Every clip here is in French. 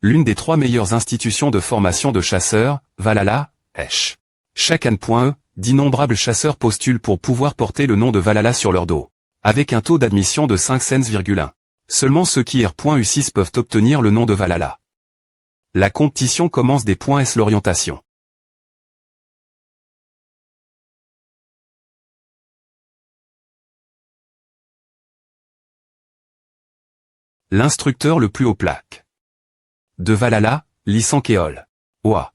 L'une des 3 meilleures institutions de formation de chasseurs, Valhalla, Esch. Chaque âne.e, d'innombrables chasseurs postulent pour pouvoir porter le nom de Valhalla sur leur dos. Avec un taux d'admission de 5,1. Seulement ceux qui R.U6 peuvent obtenir le nom de Valhalla. La compétition commence des .S l'orientation. L'instructeur le plus haut plaque. De Valhalla, Lisankeol. Oa.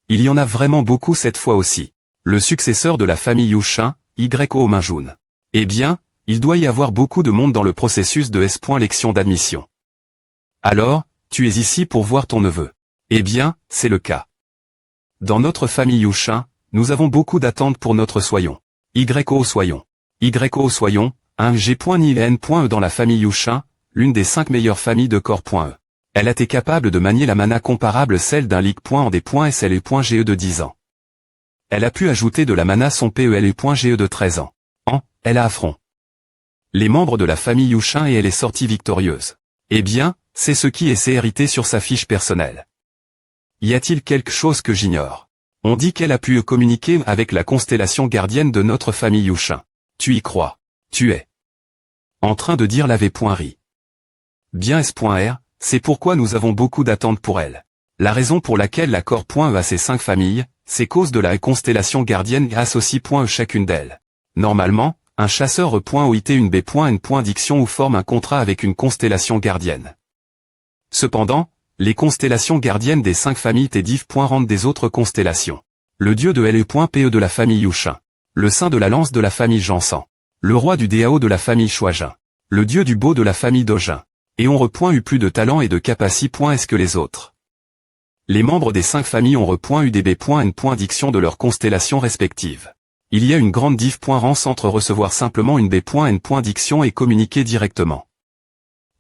Il y en a vraiment beaucoup cette fois aussi. Le successeur de la famille Yushin, YO Minjun. Eh bien, il doit y avoir beaucoup de monde dans le processus de S. Lection d'admission. Alors, tu es ici pour voir ton neveu. Eh bien, c'est le cas. Dans notre famille Yushin, nous avons beaucoup d'attentes pour notre soyon. YO soyon. YO soyon, un G.N.E dans la famille Yushin, l'une des 5 meilleures familles de corps.E. Elle a été capable de manier la mana comparable celle d'un Lig. En des.S et .GE de 10 ans. Elle a pu ajouter de la mana son PEL et .GE de 13 ans. Elle a affront les membres de la famille Yushin et elle est sortie victorieuse. Eh bien, c'est ce qui est hérité sur sa fiche personnelle. Y a-t-il quelque chose que j'ignore? On dit qu'elle a pu communiquer avec la constellation gardienne de notre famille Yushin. Tu y crois? Tu es en train de dire la V.Ri. Bien S.R, c'est pourquoi nous avons beaucoup d'attentes pour elle. La raison pour laquelle la corps.E a ces 5 familles, c'est cause de la constellation gardienne associe .E chacune d'elles. Normalement, un chasseur E.OIT une B.N. Diction ou forme un contrat avec une constellation gardienne. Cependant, les constellations gardiennes des 5 familles T-Div. Rendent des autres constellations. Le dieu de LE.PE de la famille Yushin. Le saint de la lance de la famille Jansan. Le roi du DAO de la famille Shuajin. Le dieu du beau de la famille Dojin. Et on eu plus de talent et de capacité. Que les autres. Les membres des 5 familles ont eu des B.N. Diction de leurs constellations respectives. Il y a une grande diff. Rance entre recevoir simplement une B.N. Diction et communiquer directement.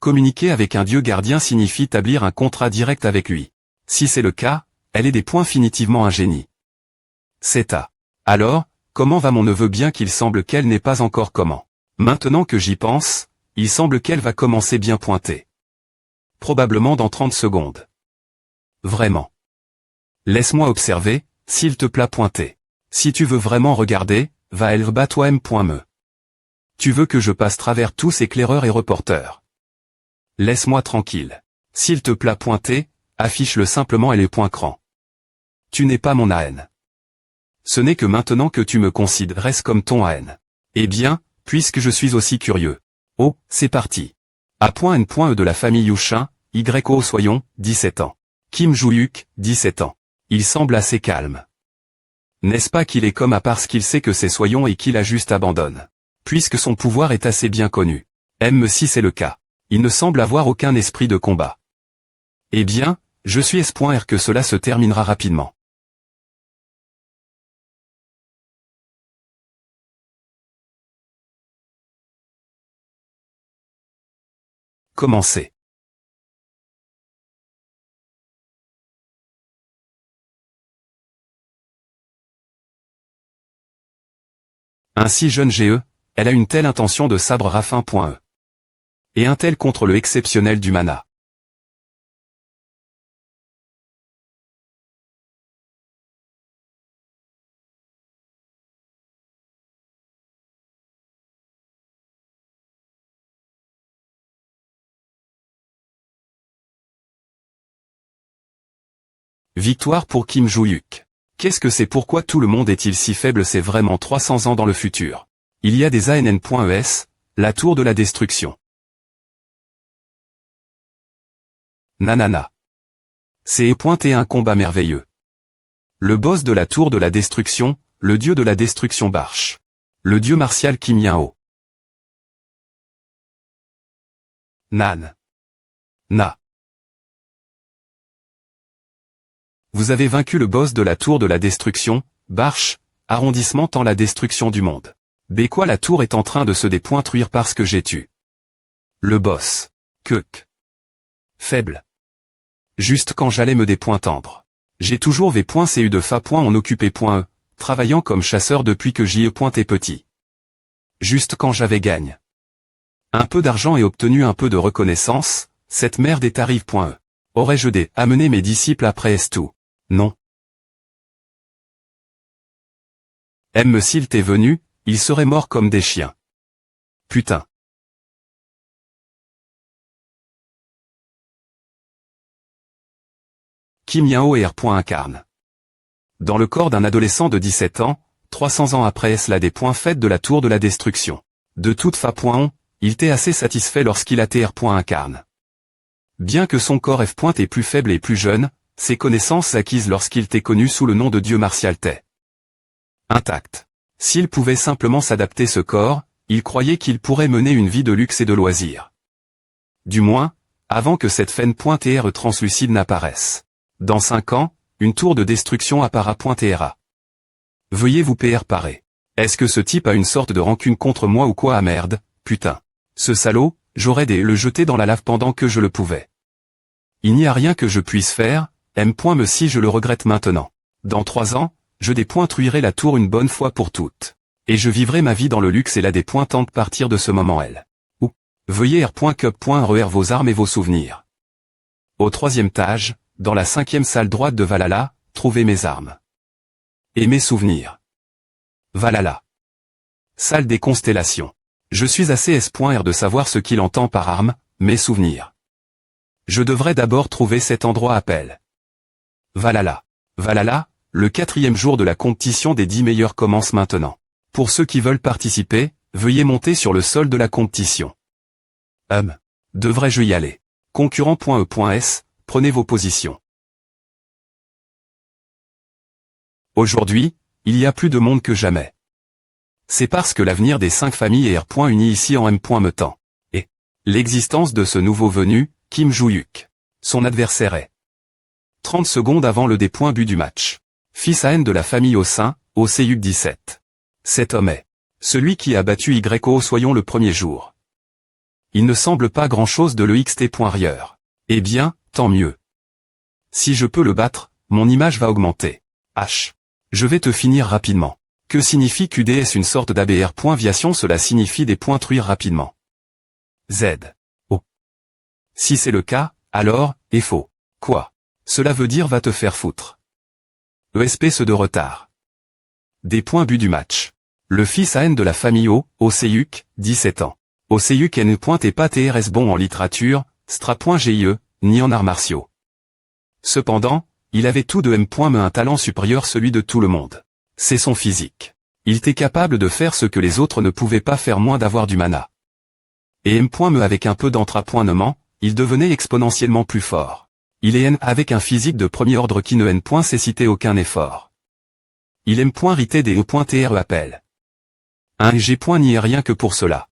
Communiquer avec un dieu gardien signifie établir un contrat direct avec lui. Si c'est le cas, elle est définitivement un génie. C'est à. Alors, comment va mon neveu bien qu'il semble qu'elle n'est pas encore comment? Maintenant que j'y pense, il semble qu'elle va commencer bien pointée. Probablement dans 30 secondes. Vraiment. Laisse-moi observer, s'il te plaît pointer. Si tu veux vraiment regarder, va elva toi-même.me. Tu veux que je passe travers tous éclaireurs et reporters. Laisse-moi tranquille. S'il te plaît pointer, affiche-le simplement et les points crans. Tu n'es pas mon AN. Ce n'est que maintenant que tu me considères comme ton AN. Eh bien, puisque je suis aussi curieux. Oh, c'est parti. A.N.E de la famille Yushin, YO soyon, 17 ans. Kim Joo-yuk, 17 ans. Il semble assez calme. N'est-ce pas qu'il est comme à parce qu'il sait que c'est soyon et qu'il a juste abandonne. Puisque son pouvoir est assez bien connu. Si c'est le cas. Il ne semble avoir aucun esprit de combat. Eh bien, je suis espoir que cela se terminera rapidement. Commencez. Ainsi jeune GE, elle a une telle intention de sabre Raffin.E. Et un tel contre le exceptionnel du mana. Victoire pour Kim Joo-yuk. Qu'est-ce que c'est pourquoi tout le monde est-il si faible? C'est vraiment 300 ans dans le futur. Il y a des ANN.ES, la tour de la destruction. Nanana. C'est pointé un combat merveilleux. Le boss de la tour de la destruction, le dieu de la destruction Barche. Le dieu martial Kim Yao. Nan. Na. Vous avez vaincu le boss de la tour de la destruction, Barche, arrondissement tant la destruction du monde. Quoi la tour est en train de se dépointuire parce que j'ai tué. Le boss. Kuk. Faible. Juste quand j'allais me dépointendre. J'ai toujours V.CU de Fa. En occupé.E, travaillant comme chasseur depuis que j'y ai pointé petit. Juste quand j'avais gagne. Un peu d'argent et obtenu un peu de reconnaissance, cette merde est arrive.E. Aurais-je amené mes disciples après tout? Non. S'il t'est venu, ils seraient morts comme des chiens. Putain. Kim Yao et R. incarne. Dans le corps d'un adolescent de 17 ans, 300 ans après cela des points faits de la tour de la destruction. De toute façon, il t'est assez satisfait lorsqu'il a été R. incarne. Bien que son corps F. est plus faible et plus jeune, ses connaissances acquises lorsqu'il t'est connu sous le nom de Dieu martial t'est intact. S'il pouvait simplement s'adapter ce corps, il croyait qu'il pourrait mener une vie de luxe et de loisirs. Du moins, avant que cette Fen.TR translucide n'apparaisse. Dans 5 ans, une tour de destruction apparaîtra. Veuillez vous parer. Est-ce que ce type a une sorte de rancune contre moi ou quoi? Ah merde, putain. Ce salaud, j'aurais le jeter dans la lave pendant que je le pouvais. Il n'y a rien que je puisse faire, me si je le regrette maintenant. Dans 3 ans, je dépointruirai la tour une bonne fois pour toutes. Et je vivrai ma vie dans le luxe et la dépointante partir de ce moment elle. Ou, veuillez R.Cup.RER vos armes et vos souvenirs. Au 3e étage, dans la 5e salle droite de Valhalla, trouvez mes armes. Et mes souvenirs. Valhalla. Salle des constellations. Je suis assez S.R de savoir ce qu'il entend par armes, mes souvenirs. Je devrais d'abord trouver cet endroit appel. Valhalla. Valhalla, le 4e jour de la compétition des 10 meilleurs commence maintenant. Pour ceux qui veulent participer, veuillez monter sur le sol de la compétition. Devrais-je y aller? Concurrent.e.s, prenez vos positions. Aujourd'hui, il y a plus de monde que jamais. C'est parce que l'avenir des 5 familles est R. uni ici en M. me tend. Et l'existence de ce nouveau venu, Kim Joo-hyuk. Son adversaire est 30 secondes avant le but du match. Fils à N de la famille Osin, OCU 17. Cet homme est celui qui a battu YO soyons le premier jour. Il ne semble pas grand-chose de l'EXT.RIER. Eh bien, tant mieux. Si je peux le battre, mon image va augmenter. H. Je vais te finir rapidement. Que signifie QDS? Une sorte d'ABR.viation, cela signifie dépointruire rapidement. Z. O. Si c'est le cas, alors, est faux. Quoi? Cela veut dire va te faire foutre. ESP de retard. Des points but du match. Le fils à N de la famille OCUC, 17 ans. OCUC N. Et pas TRS bon en littérature, Stra.GIE, ni en arts martiaux. Cependant, il avait tout de M. Mais un talent supérieur celui de tout le monde. C'est son physique. Il était capable de faire ce que les autres ne pouvaient pas faire moins d'avoir du mana. Et M. Me avec un peu d'entrapointement, il devenait exponentiellement plus fort. Il est N avec un physique de premier ordre qui ne N. Nécessitait aucun effort. Il M. Rité des E.TRE appel. Un G. N'y est rien que pour cela.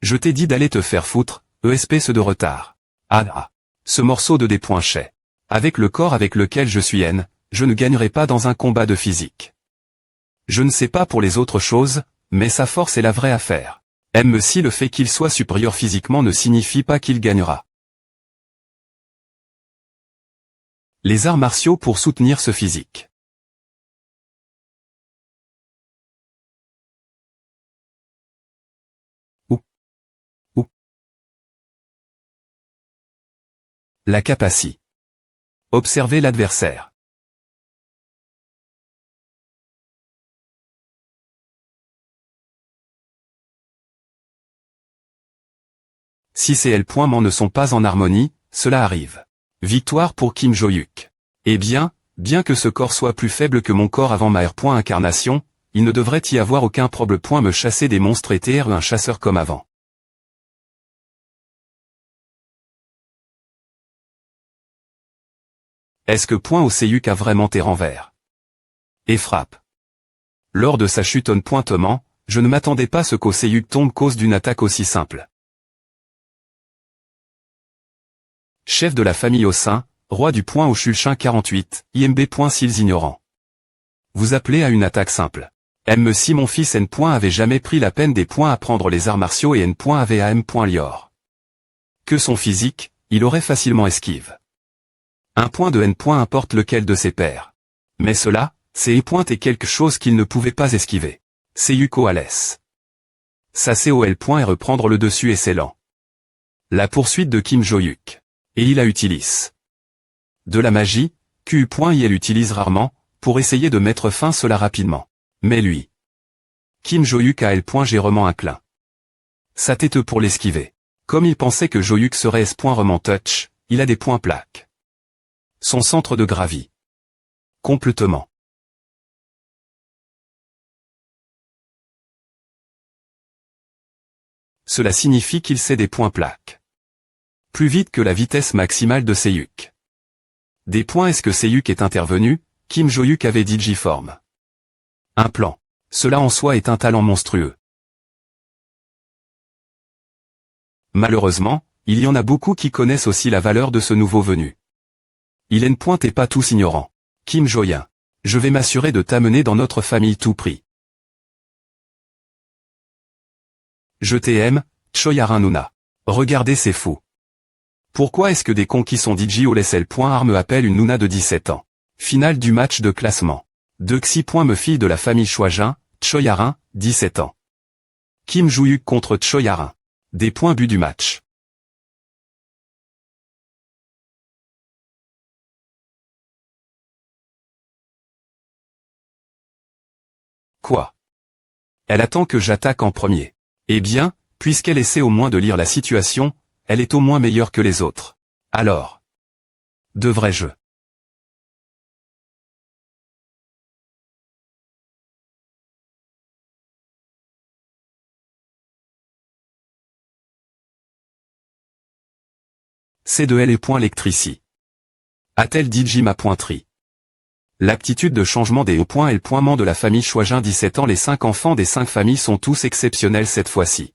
Je t'ai dit d'aller te faire foutre, ESP de retard. Ah. Ce morceau de dépoinchait. Avec le corps avec lequel je suis N, je ne gagnerai pas dans un combat de physique. Je ne sais pas pour les autres choses, mais sa force est la vraie affaire. Si le fait qu'il soit supérieur physiquement ne signifie pas qu'il gagnera. Les arts martiaux pour soutenir ce physique. Ou. La capacité. Observez l'adversaire. Si ces L-points ne sont pas en harmonie, cela arrive. Victoire pour Kim Joo-hyuk. Eh bien que ce corps soit plus faible que mon corps avant ma R.incarnation, il ne devrait y avoir aucun problème. Me chasser des monstres et TR un chasseur comme avant. Est-ce que OCUC a vraiment tes renvers? Et frappe. Lors de sa chute en pointement, je ne m'attendais pas à ce qu'OCUC tombe cause d'une attaque aussi simple. Chef de la famille Osin, roi du au Shulchin 48, IMB. S'ils ignorants. Vous appelez à une attaque simple. Si mon fils N. avait jamais pris la peine des points à prendre les arts martiaux et N. avait à M. Lior. Que son physique, il aurait facilement esquive. Un point de N. Importe lequel de ses pairs. Mais cela, c'est E. Et quelque chose qu'il ne pouvait pas esquiver. C'est Yuko Alès. Sa COL point et reprendre le dessus et c'est lent. La poursuite de Kim Jo-hyuk. Et il a utilise. De la magie, Q point il utilise rarement, pour essayer de mettre fin cela rapidement. Mais lui. Kim Jo-hyuk a L point gérement inclin. Sa tête pour l'esquiver. Comme il pensait que Jo-hyuk serait S point rement touch, il a des points plaques. Son centre de gravit. Complètement. Cela signifie qu'il sait des points plaques. Plus vite que la vitesse maximale de Seiyuk. Des points est-ce que Seiyuk est intervenu, Kim Jo-hyuk avait dit J-form. Un plan. Cela en soi est un talent monstrueux. Malheureusement, il y en a beaucoup qui connaissent aussi la valeur de ce nouveau venu. Il est point et pas tous ignorant. Kim Jo-hyun. Je vais m'assurer de t'amener dans notre famille tout prix. Je t'aime, Choyarin Nuna. Regardez c'est fou. Pourquoi est-ce que des cons qui sont DJ au LSL arme appellent une Nuna de 17 ans? Finale du match de classement. De Xi me fille de la famille Choyajin, Choyarin, 17 ans. Kim Jo-hyuk contre Choyarin. Des points but du match. Quoi? Elle attend que j'attaque en premier. Eh bien, puisqu'elle essaie au moins de lire la situation, elle est au moins meilleure que les autres. Alors. Devrais-je? C'est de elle et point lectrici. A-t-elle dit J ma pointerie? L'aptitude de changement des points et le pointement de la famille Choyajin 17 ans. Les 5 enfants des 5 familles sont tous exceptionnels cette fois-ci.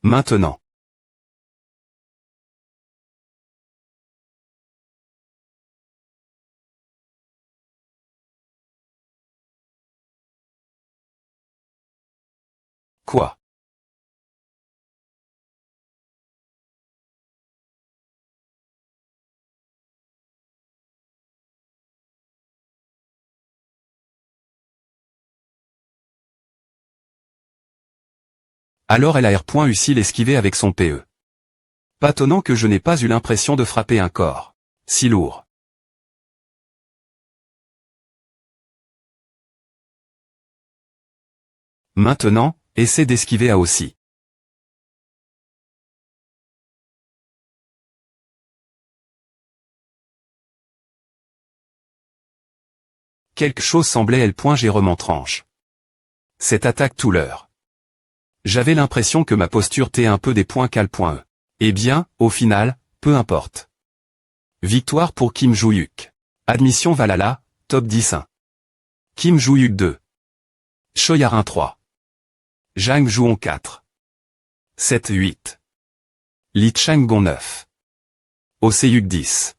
Maintenant. Quoi? Alors elle a R. Usile esquivé avec son PE. Pas tonnant que je n'ai pas eu l'impression de frapper un corps. Si lourd. Maintenant, essaie d'esquiver A aussi. Quelque chose semblait L. Gérement tranche. Cette attaque tout l'heure. J'avais l'impression que ma posture t'est un peu des points cal.e. Eh bien, au final, peu importe. Victoire pour Kim Jo-hyuk. Admission Valhalla, top 10 1. Kim Jo-hyuk 2. Choyarin 3. Jang Jouon 4. 7 8. Lee Chang-gon 9. Oh Seiyuk 10.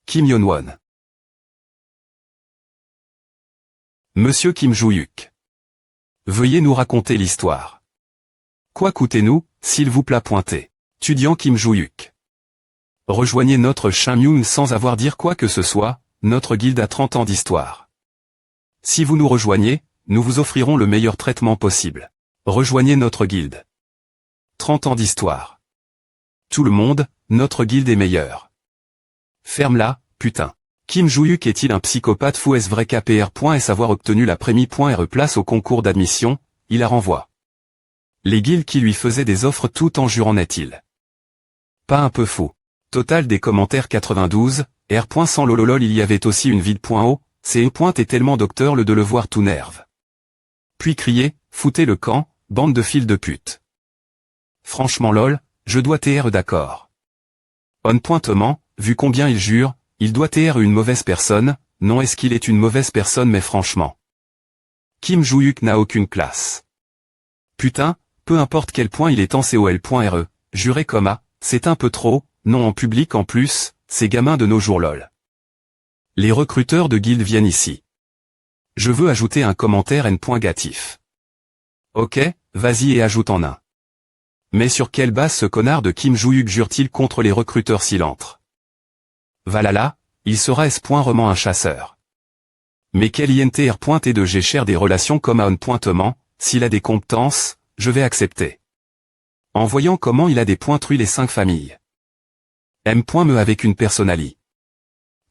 Kim Yeon-won. Monsieur Kim Jo-hyuk. Veuillez nous raconter l'histoire. Quoi coûtez-nous, s'il vous plaît pointé. Étudiant Kim Jo-hyuk. Rejoignez notre Shinmyung sans avoir dire quoi que ce soit, notre guilde a 30 ans d'histoire. Si vous nous rejoignez, nous vous offrirons le meilleur traitement possible. Rejoignez notre guilde. 30 ans d'histoire. Tout le monde, notre guilde est meilleure. Ferme-la, putain. Kim Jo-hyuk est-il un psychopathe fou? Est-ce vrai qu'APR. Avoir obtenu la prémie .re place au concours d'admission, il la renvoie. Les guildes qui lui faisaient des offres tout en jurant n'est-il pas un peu fou? Total des commentaires 92, R. Sans lololol il y avait aussi une vide.o, c'est est tellement docteur le de le voir tout nerve. Puis crier, foutez le camp, bande de fils de pute. Franchement lol, je dois TR d'accord. On pointement, vu combien il jure, il doit TR une mauvaise personne, non est-ce qu'il est une mauvaise personne mais franchement. Kim Jo-hyuk n'a aucune classe. Putain, peu importe quel point il est en COL.re, juré comme A, c'est un peu trop, non en public en plus, ces gamins de nos jours lol. Les recruteurs de guildes viennent ici. Je veux ajouter un commentaire N.gatif. Ok, vas-y et ajoute en un. Mais sur quelle base ce connard de Kim Jo-hyuk jure-t-il contre les recruteurs s'il entre? Valhalla, il sera S. Rement un chasseur. Mais quel INTR.T de G cher des relations comme à on. S'il a des compétences, je vais accepter. En voyant comment il a des pointrus les 5 familles. M.me avec une personnalité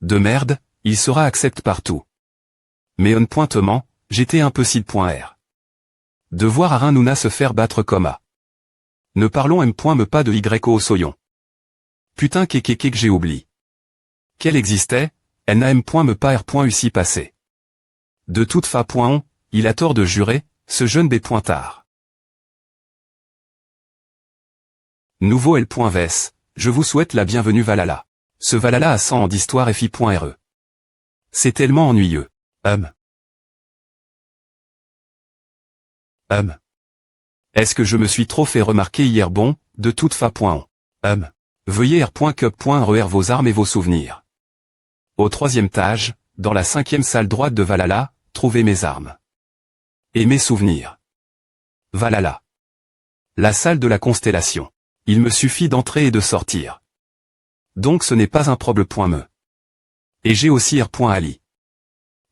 de merde, il sera accepte partout. Mais on. J'étais un peu sid.r. De voir Arin Nouna se faire battre comme A. Ne parlons M.me pas de YO Soyon. Putain que j'ai oublié. Qu'elle existait, elle n'a M.me pas R.uci passé. De toute façon, il a tort de jurer, ce jeune B.tard. Nouveau L.Ves, je vous souhaite la bienvenue Valhalla. Ce Valhalla a 100 ans d'histoire FI.re. C'est tellement ennuyeux. Est-ce que je me suis trop fait remarquer hier bon, de toute façon. Veuillez R.cup.RER vos armes et vos souvenirs. Au 3e étage, dans la 5e salle droite de Valhalla, trouvez mes armes. Et mes souvenirs. Valhalla. La salle de la constellation. Il me suffit d'entrer et de sortir. Donc ce n'est pas un problème. Et j'ai aussi R.Ali.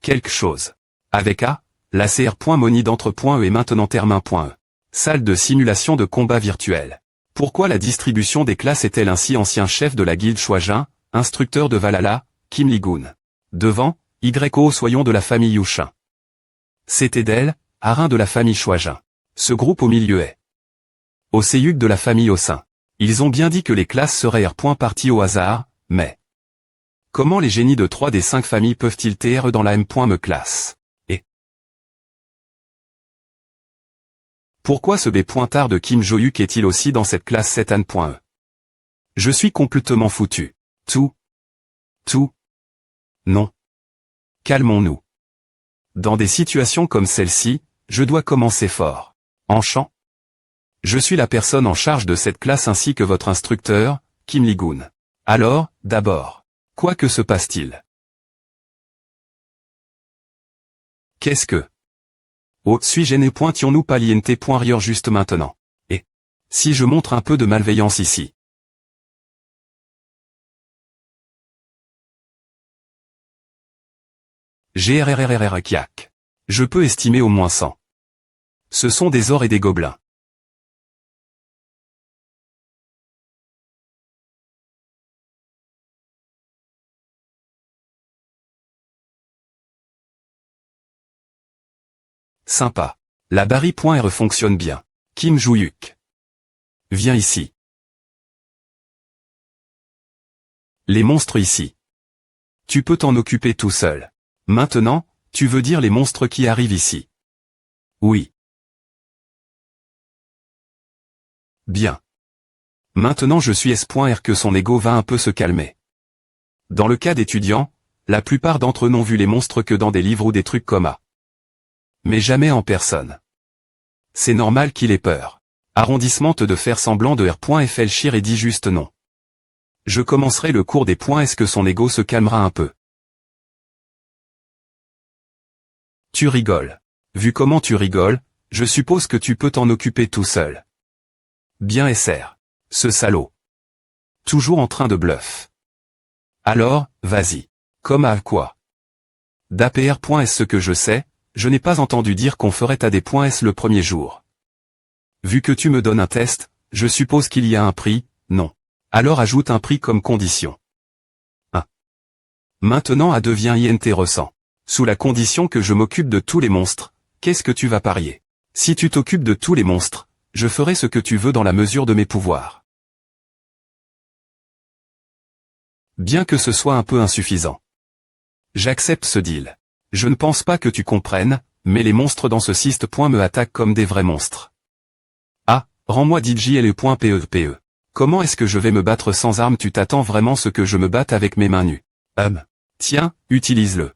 Quelque chose. Avec A, la CR.Moni d'entre.e et maintenant termin.e. Salle de simulation de combat virtuel. Pourquoi la distribution des classes est-elle ainsi? Ancien chef de la guilde Chouajin, instructeur de Valhalla, Kim Ligoun. Devant, YO Soyon de la famille Yushin. C'était d'elle, Arin de la famille Chouajin. Ce groupe au milieu est Oseyuk de la famille Ossin. Ils ont bien dit que les classes seraient R. parties au hasard, mais comment les génies de 3 des 5 familles peuvent-ils TR dans la M.me classe? Et pourquoi ce B.tard de Kim Jo-yuk est-il aussi dans cette classe 7an.e? Je suis complètement foutu. Tout. Non. Calmons-nous. Dans des situations comme celle-ci, je dois commencer fort. En chant. Je suis la personne en charge de cette classe ainsi que votre instructeur, Kim Ligoun. Alors, d'abord, quoi que se passe-t-il? Qu'est-ce que? Oh, suis gêné. Pointions-nous pas l'INT.rire juste maintenant. Et si je montre un peu de malveillance ici? GRRRRRKIAC. Je peux estimer au moins 100. Ce sont des ors et des gobelins. Sympa. La Barry.R fonctionne bien. Kim Jo-yuk. Viens ici. Les monstres ici. Tu peux t'en occuper tout seul. Maintenant, tu veux dire les monstres qui arrivent ici? Oui. Bien. Maintenant je suis S.R que son ego va un peu se calmer. Dans le cas d'étudiants, la plupart d'entre eux n'ont vu les monstres que dans des livres ou des trucs comme A. Mais jamais en personne. C'est normal qu'il ait peur. Arrondissement de faire semblant de R.Felchir et dit juste non. Je commencerai le cours des points. Est-ce que son ego se calmera un peu? Tu rigoles. Vu comment tu rigoles, je suppose que tu peux t'en occuper tout seul. Bien SR. Ce salaud. Toujours en train de bluff. Alors, vas-y. Comme à quoi? d'APR. Est-ce que je sais? Je n'ai pas entendu dire qu'on ferait à des points S le premier jour. Vu que tu me donnes un test, je suppose qu'il y a un prix, non. Alors ajoute un prix comme condition. 1. Maintenant A devient INT ressent. Sous la condition que je m'occupe de tous les monstres, qu'est-ce que tu vas parier? Si tu t'occupes de tous les monstres, je ferai ce que tu veux dans la mesure de mes pouvoirs. Bien que ce soit un peu insuffisant. J'accepte ce deal. Je ne pense pas que tu comprennes, mais les monstres dans ce me attaquent comme des vrais monstres. Ah, rends-moi DJLE.PEPE. Comment est-ce que je vais me battre sans armes? Tu t'attends vraiment ce que je me batte avec mes mains nues? Tiens, utilise-le.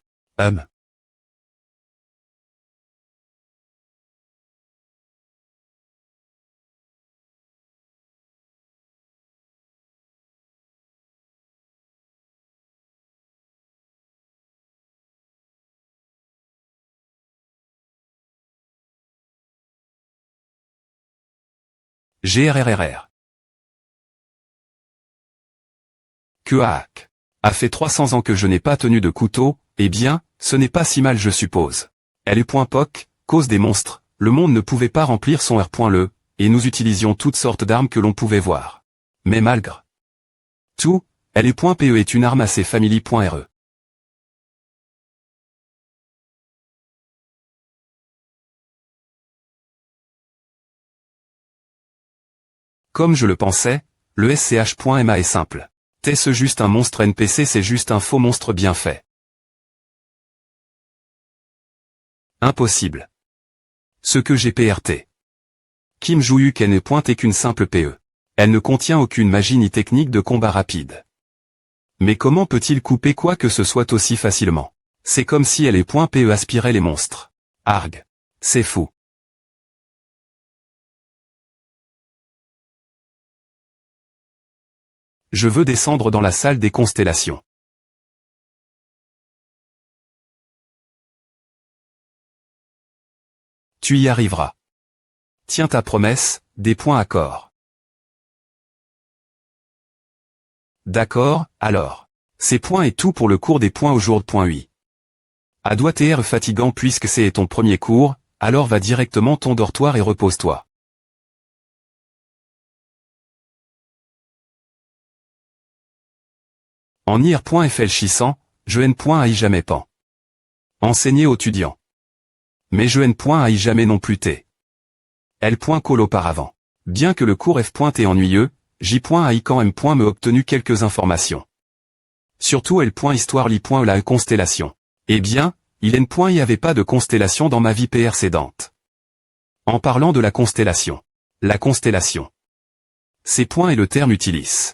GRRRR. Que hack. A fait 300 ans que je n'ai pas tenu de couteau, eh bien, Ce n'est pas si mal je suppose. Elle est point POC, cause des monstres, le monde ne pouvait pas remplir son R.le, et nous utilisions toutes sortes d'armes que l'on pouvait voir. Mais malgré tout, elle est point PE est une arme assez family.re. Comme je le pensais, le SCH.MA est simple. T'es-ce juste un monstre NPC, c'est juste un faux monstre bien fait. Impossible. Ce que j'ai PRT. Kim Joo-hyuk n'est pointé qu'une simple PE. Elle ne contient aucune magie ni technique de combat rapide. Mais comment peut-il couper quoi que ce soit aussi facilement? C'est comme si elle est point PE aspirait les monstres. Arg. C'est fou. Je veux descendre dans la salle des constellations. Tu y arriveras. Tiens ta promesse, des points accord. D'accord, alors. C'est point et tout pour le cours des points au jour.ui. À doit être fatigant puisque c'est ton premier cours, alors va directement ton dortoir et repose-toi. En ir.flchissant, je n.ai jamais pan. Enseigner aux étudiants. Mais je n.ai jamais non plus t. L.call auparavant. Bien que le cours F.est ennuyeux, J.ai quand M. me obtenu quelques informations. Surtout L.histoire li.e la constellation. Eh bien, il n'y avait pas de constellation dans ma vie précédente. En parlant de la constellation. La constellation. Ces points est le terme utilis.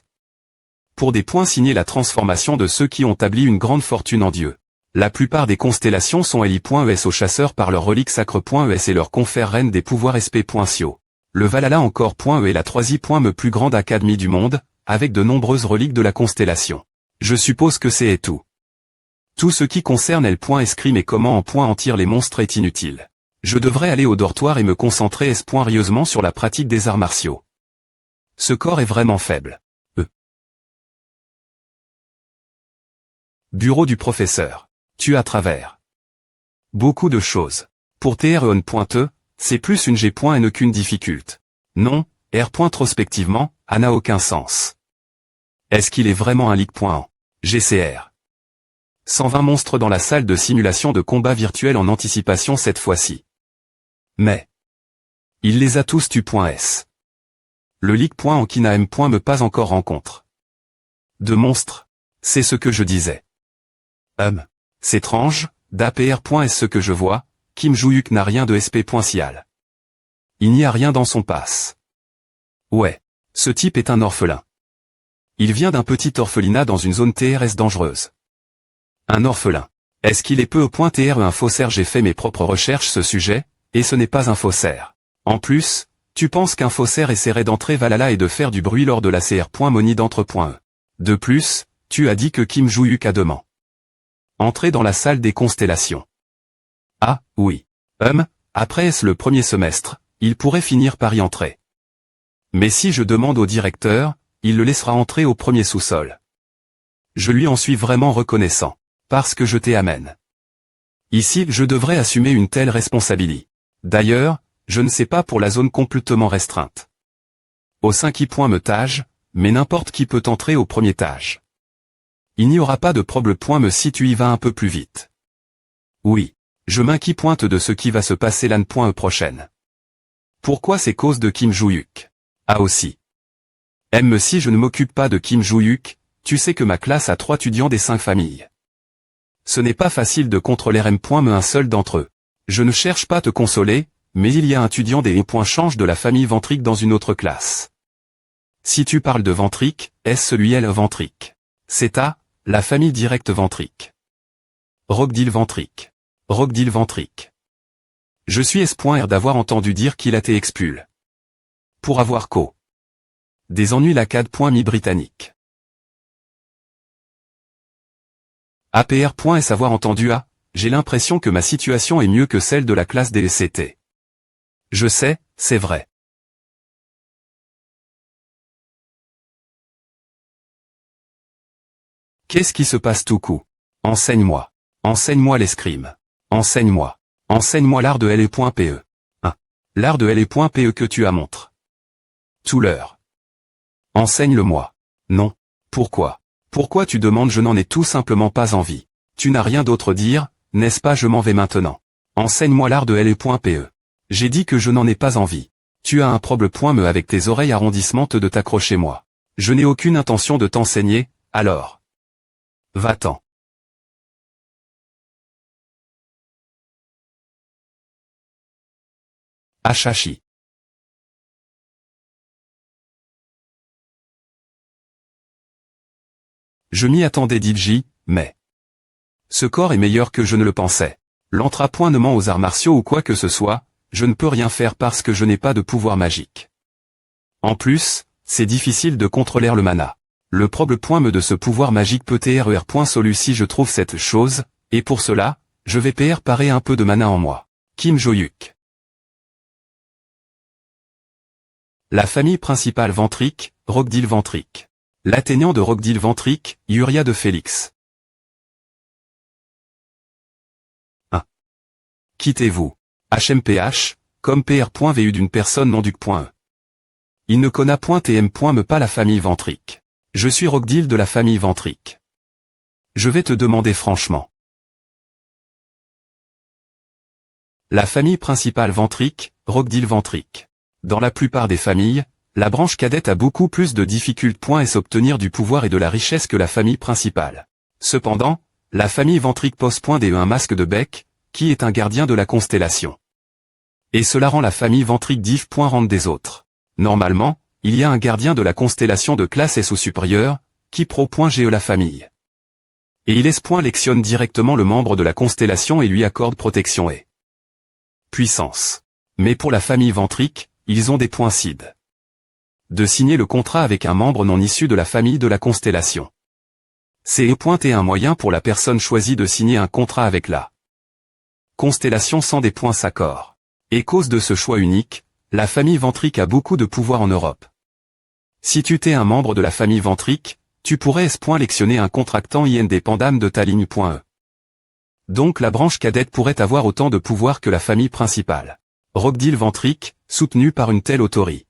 Pour des points signés la transformation de ceux qui ont établi une grande fortune en Dieu. La plupart des constellations sont li.es aux chasseurs par leur relique sacre.es et leur confère reine des pouvoirs sp.sio. Le Valhalla encore.e est la troisième plus grande académie du monde, avec de nombreuses reliques de la constellation. Je suppose que c'est tout. Tout ce qui concerne L.escrime et comment en tir les monstres est inutile. Je devrais aller au dortoir et me concentrer rieusement sur la pratique des arts martiaux. Ce corps est vraiment faible. Bureau du professeur. Tu à travers. Beaucoup de choses. Pour TREON.E, c'est plus une G.N qu'une difficulté. Non, R. Prospectivement, a n'a aucun sens. Est-ce qu'il est vraiment un leak.en GCR. 120 monstres dans la salle de simulation de combat virtuel en anticipation cette fois-ci. Mais il les a tous tu.s. Le leak.en qui n'a M. me pas encore rencontre. De monstres. C'est ce que je disais. C'est étrange, d'APR. Ce que je vois, Kim Joo-hyuk n'a rien de SP.cial. Il n'y a rien dans son passe. Ouais. Ce type est un orphelin. Il vient d'un petit orphelinat dans une zone TRS dangereuse. Un orphelin. Est-ce qu'il est peu au point TR un faussaire? J'ai fait mes propres recherches ce sujet, et ce n'est pas un faussaire. En plus, tu penses qu'un faussaire essaierait d'entrer Valhalla et de faire du bruit lors de la CR.moni d'entre.e. De plus, tu as dit que Kim Joo-hyuk a demandé. Entrer dans la salle des constellations. Ah, oui. Après le premier semestre, il pourrait finir par y entrer. Mais si je demande au directeur, il le laissera entrer au premier sous-sol. Je lui en suis vraiment reconnaissant. Parce que je t'amène. Ici, je devrais assumer une telle responsabilité. D'ailleurs, je ne sais pas pour la zone complètement restreinte. Au 5e étage, mais n'importe qui peut entrer au premier étage. Il n'y aura pas de problème si tu y vas un peu plus vite. Oui. Je m'inquiète de ce qui va se passer l'année prochaine. Pourquoi c'est cause de Kim Joo-hyuk? Ah aussi. Si je ne m'occupe pas de Kim Joo-hyuk, tu sais que ma classe a 3 étudiants des 5 familles. Ce n'est pas facile de contrôler mais un seul d'entre eux. Je ne cherche pas à te consoler, mais il y a un étudiant des change de la famille Ventric dans une autre classe. Si tu parles de Ventric, est-ce celui-là Ventric? C'est la famille directe Ventric. Rogdil Ventric. Rogdil Ventric. Je suis S.R d'avoir entendu dire qu'il a été expulsé. Pour avoir des ennuis la CAD.mi britannique. APR.S avoir entendu j'ai l'impression que ma situation est mieux que celle de la classe des SCT. Je sais, c'est vrai. Qu'est-ce qui se passe tout coup? Enseigne-moi. Enseigne-moi l'escrime. Enseigne-moi. Enseigne-moi l'art de L.E.P.E. 1. L'art de L.E.P.E que tu as montre. Tout l'heure. Enseigne-le-moi. Non. Pourquoi? Pourquoi tu demandes? Je n'en ai tout simplement pas envie. Tu n'as rien d'autre dire, n'est-ce pas? Je m'en vais maintenant. Enseigne-moi l'art de L.E.P.E. J'ai dit que je n'en ai pas envie. Tu as un problème avec tes oreilles arrondissementes de t'accrocher moi. Je n'ai aucune intention de t'enseigner, alors. Va-t'en. Achachi. Je m'y attendais Dibji, mais... Ce corps est meilleur que je ne le pensais. L'entrapoint ne ment aux arts martiaux ou quoi que ce soit, je ne peux rien faire parce que je n'ai pas de pouvoir magique. En plus, c'est difficile de contrôler le mana. Le problème de ce pouvoir magique peut être solu si je trouve cette chose, et pour cela, je vais parer un peu de mana en moi. Kim Jo-yuk. La famille principale Ventrique, Rockdil Ventrique. L'atteignant de Rockdil Ventrique, Yuria de Félix. 1. Quittez-vous. HMPH, comme PR.VU d'une personne non duc.E. Il ne connaît point TM.me pas la famille Ventrique. Je suis Rockdil de la famille Ventrique. Je vais te demander franchement. La famille principale Ventrique, Rockdil Ventrique. Dans la plupart des familles, la branche cadette a beaucoup plus de difficultés à s'obtenir du pouvoir et de la richesse que la famille principale. Cependant, la famille Ventrique pose un masque de bec, qui est un gardien de la constellation. Et cela rend la famille Ventrique rente des autres. Normalement, il y a un gardien de la constellation de classe S ou supérieur, qui GE la famille. Et il lectionne directement le membre de la constellation et lui accorde protection et puissance. Mais pour la famille Ventrique, ils ont des points CID. De signer le contrat avec un membre non issu de la famille de la constellation. C'est un moyen pour la personne choisie de signer un contrat avec la constellation sans des points s'accord. Et cause de ce choix unique, la famille Ventrique a beaucoup de pouvoir en Europe. Si tu t'es un membre de la famille Ventrique, tu pourrais lectionner un contractant indépendant de ta ligne.E. Donc la branche cadette pourrait avoir autant de pouvoir que la famille principale. Rockdil Ventrique, soutenu par une telle autorité.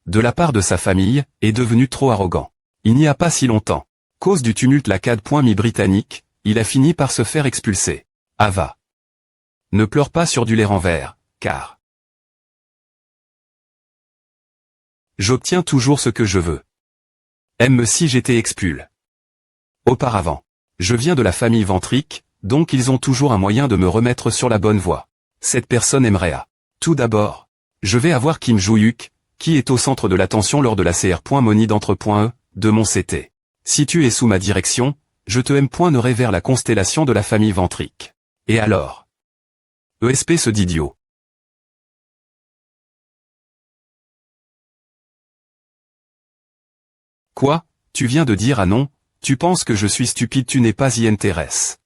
De la part de sa famille, est devenu trop arrogant. Il n'y a pas si longtemps. Cause du tumulte la mi-britannique, il a fini par se faire expulser. Ava. Ne pleure pas sur du lait en verre, car j'obtiens toujours ce que je veux. Aime si j'étais expulsé. Auparavant. Je viens de la famille Ventrique, donc ils ont toujours un moyen de me remettre sur la bonne voie. Cette personne aimerait à. Tout d'abord, je vais avoir Kim Jo-yuk, qui est au centre de l'attention lors de la CR.Moni d'entre.E, de mon CT. Si tu es sous ma direction, je te aime.neurai vers la constellation de la famille Ventrique. Et alors? ESP ce d'idiot. Quoi? Tu viens de dire ah non, tu penses que je suis stupide, tu n'es pas y intéresse.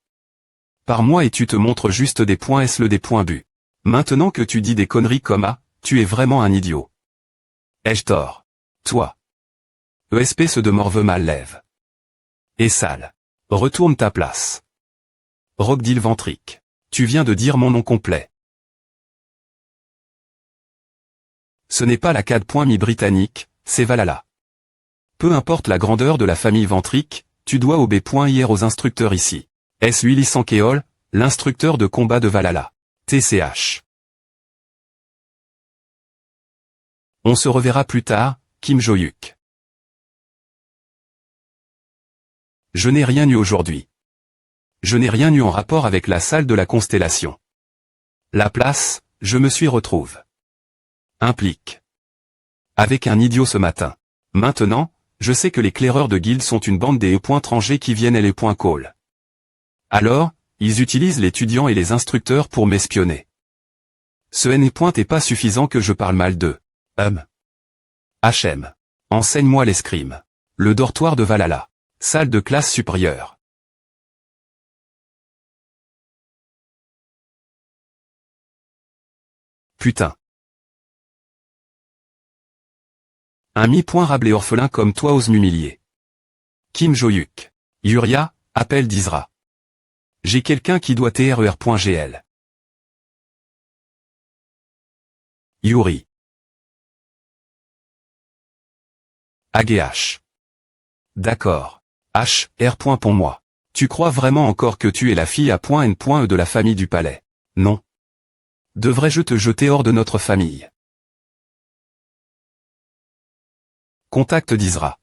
Par moi et tu te montres juste des points S le des points bu. Maintenant que tu dis des conneries comme ah, tu es vraiment un idiot. Ai-je tort? Toi. ESP se de morve mal lève. Et sale. Retourne ta place. Rockdil Ventrique. Tu viens de dire mon nom complet. Ce n'est pas la mi-britannique, c'est Valhalla. Peu importe la grandeur de la famille Ventrique, tu dois obéir aux instructeurs ici. S. Willy Sankeol, l'instructeur de combat de Valhalla. TCH. On se reverra plus tard, Kim Jo-yuk. Je n'ai rien eu aujourd'hui. Je n'ai rien eu en rapport avec la salle de la constellation. La place, je me suis retrouve. Implique. Avec un idiot ce matin. Maintenant, je sais que les claireurs de guilde sont une bande des étrangers qui viennent et call. Alors, ils utilisent l'étudiant et les instructeurs pour m'espionner. Ce n'est pas suffisant que je parle mal d'eux. HM. Enseigne-moi l'escrime. Le dortoir de Valhalla. Salle de classe supérieure. Putain. Un mi-rable et orphelin comme toi ose m'humilier. Kim Jo-yuk. Yuria, appelle d'Isra. J'ai quelqu'un qui doit TRER.GL. Yuri. AGH. D'accord. H, R. Pour moi. Tu crois vraiment encore que tu es la fille A.N.E de la famille du palais? Non. Devrais-je te jeter hors de notre famille? Contact d'Isra.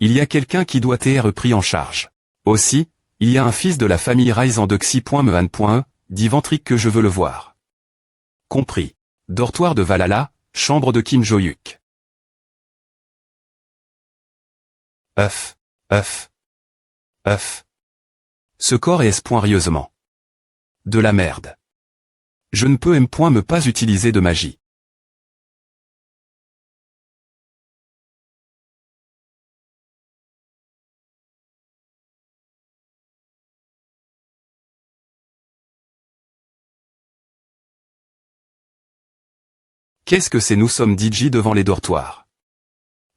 Il y a quelqu'un qui doit être pris en charge. Aussi, il y a un fils de la famille Rise en Doxy.mehan.e, dit Ventric que je veux le voir. Compris. Dortoir de Valhalla, chambre de Kim Jo-yuk. Œuf. Ce corps est espoirieusement. De la merde. Je ne peux me pas utiliser de magie. Qu'est-ce que c'est? Nous sommes DJ devant les dortoirs.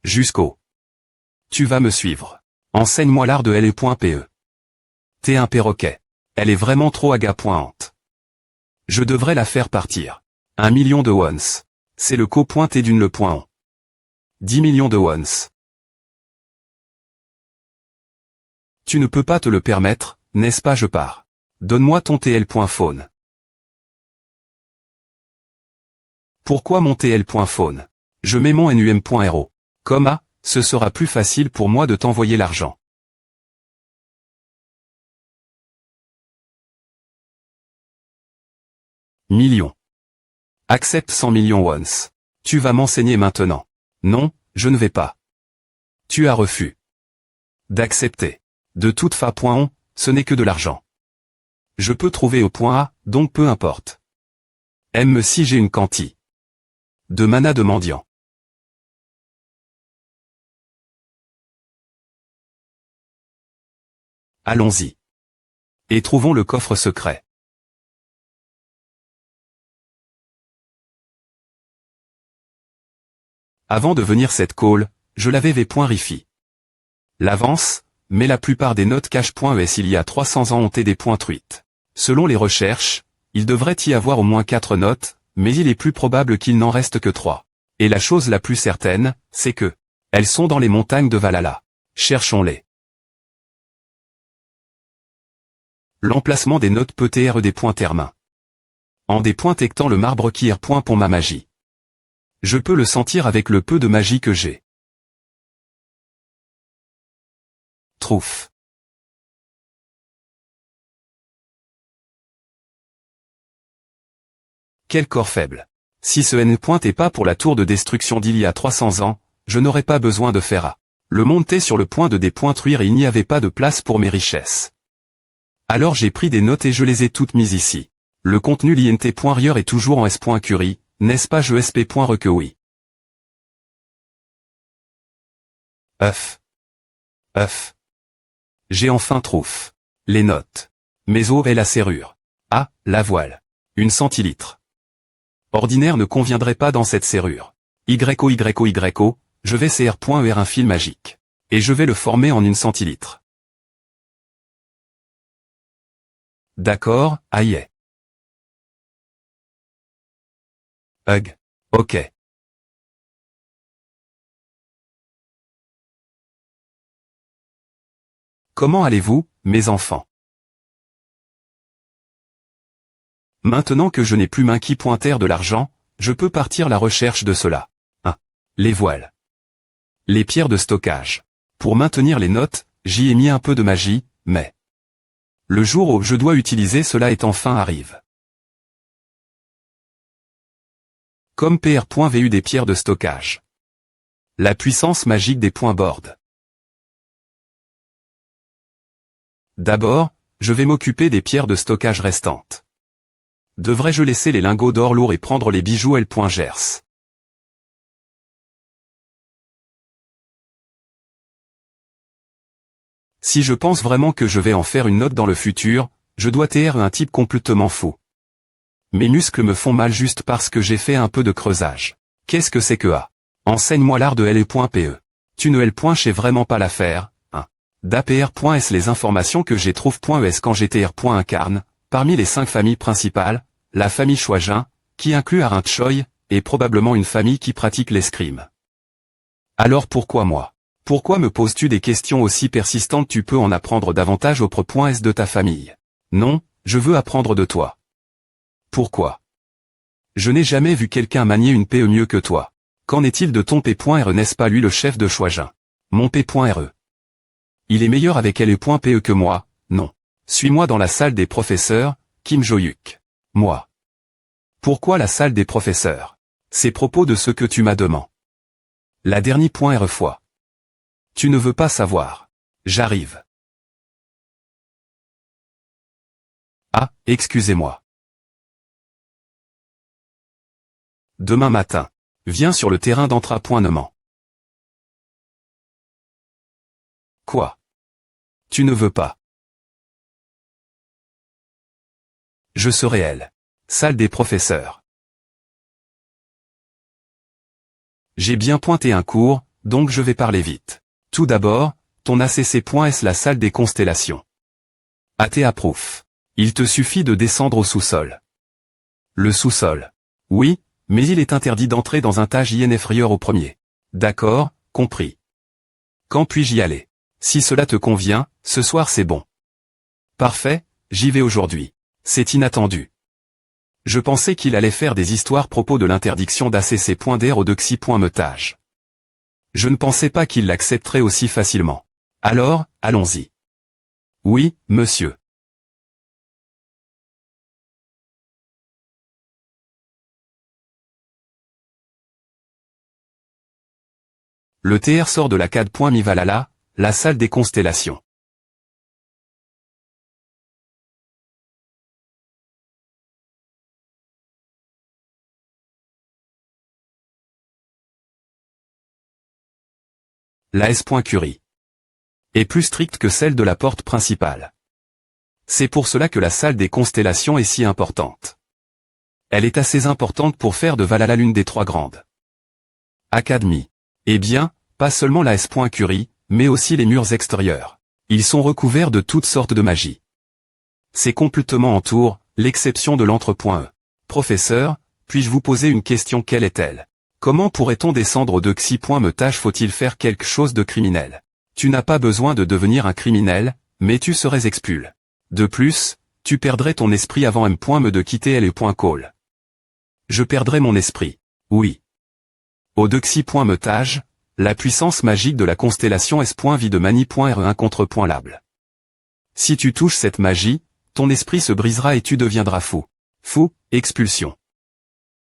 Jusqu'au. Tu vas me suivre. Enseigne-moi l'art de L.E.P.E. T'es un perroquet. Elle est vraiment trop agapointe. Je devrais la faire partir. 1 million de wons. C'est le co-pointé d'une le point on. 10 millions de wons. Tu ne peux pas te le permettre, n'est-ce pas? Je pars. Donne-moi ton TL.phone. Pourquoi mon TL.phone? Je mets mon NUM.RO. Comma, ce sera plus facile pour moi de t'envoyer l'argent. Millions. Accepte 100 millions wons. Tu vas m'enseigner maintenant. Non, je ne vais pas. Tu as refus d'accepter. De toute façon, ce n'est que de l'argent. Je peux trouver au point A, donc peu importe. Aime si j'ai une quantité de mana de mendiant. Allons-y. Et trouvons le coffre secret. Avant de venir cette call, je l'avais rifi. L'avance, mais la plupart des notes cache.es il y a 300 ans ont été des points truites. Selon les recherches, il devrait y avoir au moins 4 notes, mais il est plus probable qu'il n'en reste que 3. Et la chose la plus certaine, c'est que elles sont dans les montagnes de Valhalla. Cherchons-les. L'emplacement des notes peut être des points termains. En dépointant le marbre qui est point pour ma magie. Je peux le sentir avec le peu de magie que j'ai. Trouf. Quel corps faible. Si ce N point est pas pour la tour de destruction d'il y a 300 ans, je n'aurais pas besoin de faire A. Le monde était sur le point de dépointuire et il n'y avait pas de place pour mes richesses. Alors j'ai pris des notes et je les ai toutes mises ici. Le contenu l'INT.rieur est toujours en S.Curie, n'est-ce pas? Je SP.recueilli. Œuf. J'ai enfin trouf. Les notes. Mes os et la serrure. Ah, la voile. Une centilitre. Ordinaire ne conviendrait pas dans cette serrure. YO, je vais CR.ER un fil magique. Et je vais le former en une centilitre. D'accord, aïe. Hug. Ok. Comment allez-vous, mes enfants? Maintenant que je n'ai plus main qui pointer de l'argent, je peux partir à la recherche de cela. 1. Les voiles. Les pierres de stockage. Pour maintenir les notes, j'y ai mis un peu de magie, mais le jour où je dois utiliser cela est enfin arrive. Comme PR.vu des pierres de stockage. La puissance magique des points board. D'abord, je vais m'occuper des pierres de stockage restantes. Devrais-je laisser les lingots d'or lourds et prendre les bijoux L.Gers? Si je pense vraiment que je vais en faire une note dans le futur, je dois être un type complètement fou. Mes muscles me font mal juste parce que j'ai fait un peu de creusage. Qu'est-ce que c'est que A? Enseigne-moi l'art de L.E.P.E. Tu ne L.sais vraiment pas l'affaire, hein? d'APR.S les informations que j'ai trouve.es quand GTR. Incarne, parmi les 5 familles principales, la famille Chouajin, qui inclut Arint Choi, est probablement une famille qui pratique l'escrime. Alors pourquoi moi? Pourquoi me poses-tu des questions aussi persistantes? Tu peux en apprendre davantage auprès .s de ta famille. Non, je veux apprendre de toi. Pourquoi? Je n'ai jamais vu quelqu'un manier une PE mieux que toi. Qu'en est-il de ton P.re? N'est-ce pas lui le chef de Chouajin? Mon P.re. Il est meilleur avec LE.PE que moi, non. Suis-moi dans la salle des professeurs, Kim Jo-yuk. Moi. Pourquoi la salle des professeurs? C'est propos de ce que tu m'as demandé. La dernière fois. Tu ne veux pas savoir. J'arrive. Ah, excusez-moi. Demain matin. Viens sur le terrain d'entraînement. Quoi? Tu ne veux pas? Je serai elle. Salle des professeurs. J'ai bien pointé un cours, donc je vais parler vite. Tout d'abord, ton ACC.S la salle des constellations. AT approuve. Il te suffit de descendre au sous-sol. Le sous-sol. Oui, mais il est interdit d'entrer dans un tâche inférieur au premier. D'accord, compris. Quand puis-je y aller? Si cela te convient, ce soir c'est bon. Parfait, j'y vais aujourd'hui. C'est inattendu. Je pensais qu'il allait faire des histoires propos de l'interdiction d'ACC.DR au Dexy.metage. Je ne pensais pas qu'il l'accepterait aussi facilement. Alors, allons-y. Oui, monsieur. Le TR sort de la CAD.Mivalala, la salle des constellations. La S.Curie est plus stricte que celle de la porte principale. C'est pour cela que la salle des constellations est si importante. Elle est assez importante pour faire de Valhalla l'une des 3 grandes académies. Eh bien, pas seulement la S.Curie, mais aussi les murs extérieurs. Ils sont recouverts de toutes sortes de magie. C'est complètement en tour, l'exception de l'entre.e. Professeur, puis-je vous poser une question? Quelle est-elle? Comment pourrait-on descendre au Dexy.metage? Faut-il faire quelque chose de criminel? Tu n'as pas besoin de devenir un criminel, mais tu serais expulsé. De plus, tu perdrais ton esprit avant M.me de quitter LE.call. Je perdrais mon esprit. Oui. Au Dexy.metage, la puissance magique de la constellation S.vie de Mani.re1 contre.lable. Si tu touches cette magie, ton esprit se brisera et tu deviendras fou. Fou, expulsion.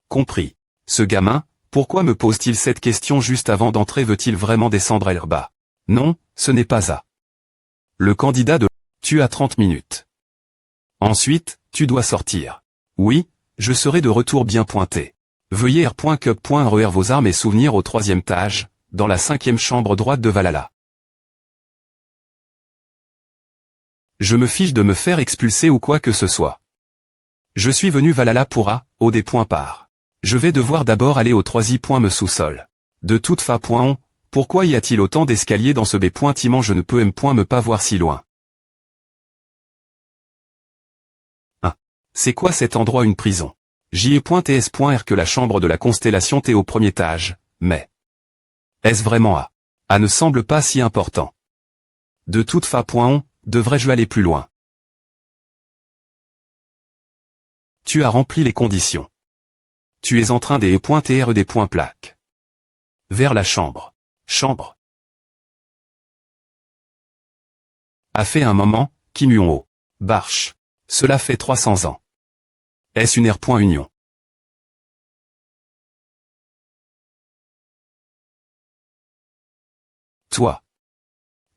Compris. Ce gamin, pourquoi me pose-t-il cette question juste avant d'entrer? Veut-il vraiment descendre bas? Non, ce n'est pas ça. Le candidat de... Tu as 30 minutes. Ensuite, tu dois sortir. Oui, je serai de retour bien pointé. Veuillez R.Cup.RER vos armes et souvenirs au 3e étage, dans la 5e chambre droite de Valhalla. Je me fiche de me faire expulser ou quoi que ce soit. Je suis venu Valhalla pour au des points par. Je vais devoir d'abord aller au 3i. Sous-sol. De toute façon, pourquoi y a-t-il autant d'escaliers dans ce B.? Je ne peux me pas voir si loin. C'est quoi cet endroit? Une prison. J.ts.r que la chambre de la constellation T au 1er étage, mais... Est-ce vraiment ne semble pas si important. De toute façon, devrais-je aller plus loin? Tu as rempli les conditions. Tu es en train d'E.TR des points plaques. Vers la chambre. Chambre. A fait un moment, Kim Jong-ho. Barche. Cela fait 300 ans. Est-ce une R.Union? Toi.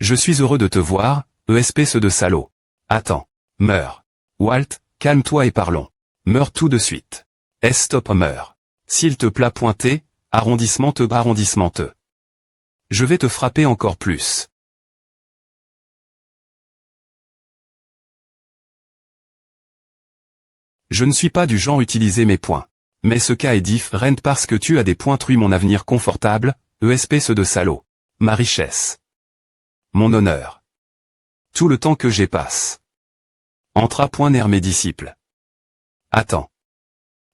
Je suis heureux de te voir, espèce de salaud. Attends. Meurs. Walt, calme-toi et parlons. Meurs tout de suite. Stop, meurs. S'il te plaît, pointer, arrondissement te. Je vais te frapper encore plus. Je ne suis pas du genre utiliser mes points. Mais ce cas est différent parce que tu as des points truie mon avenir confortable, espèce de salaud. Ma richesse. Mon honneur. Tout le temps que j'y passe. Entra.ner mes disciples. Attends.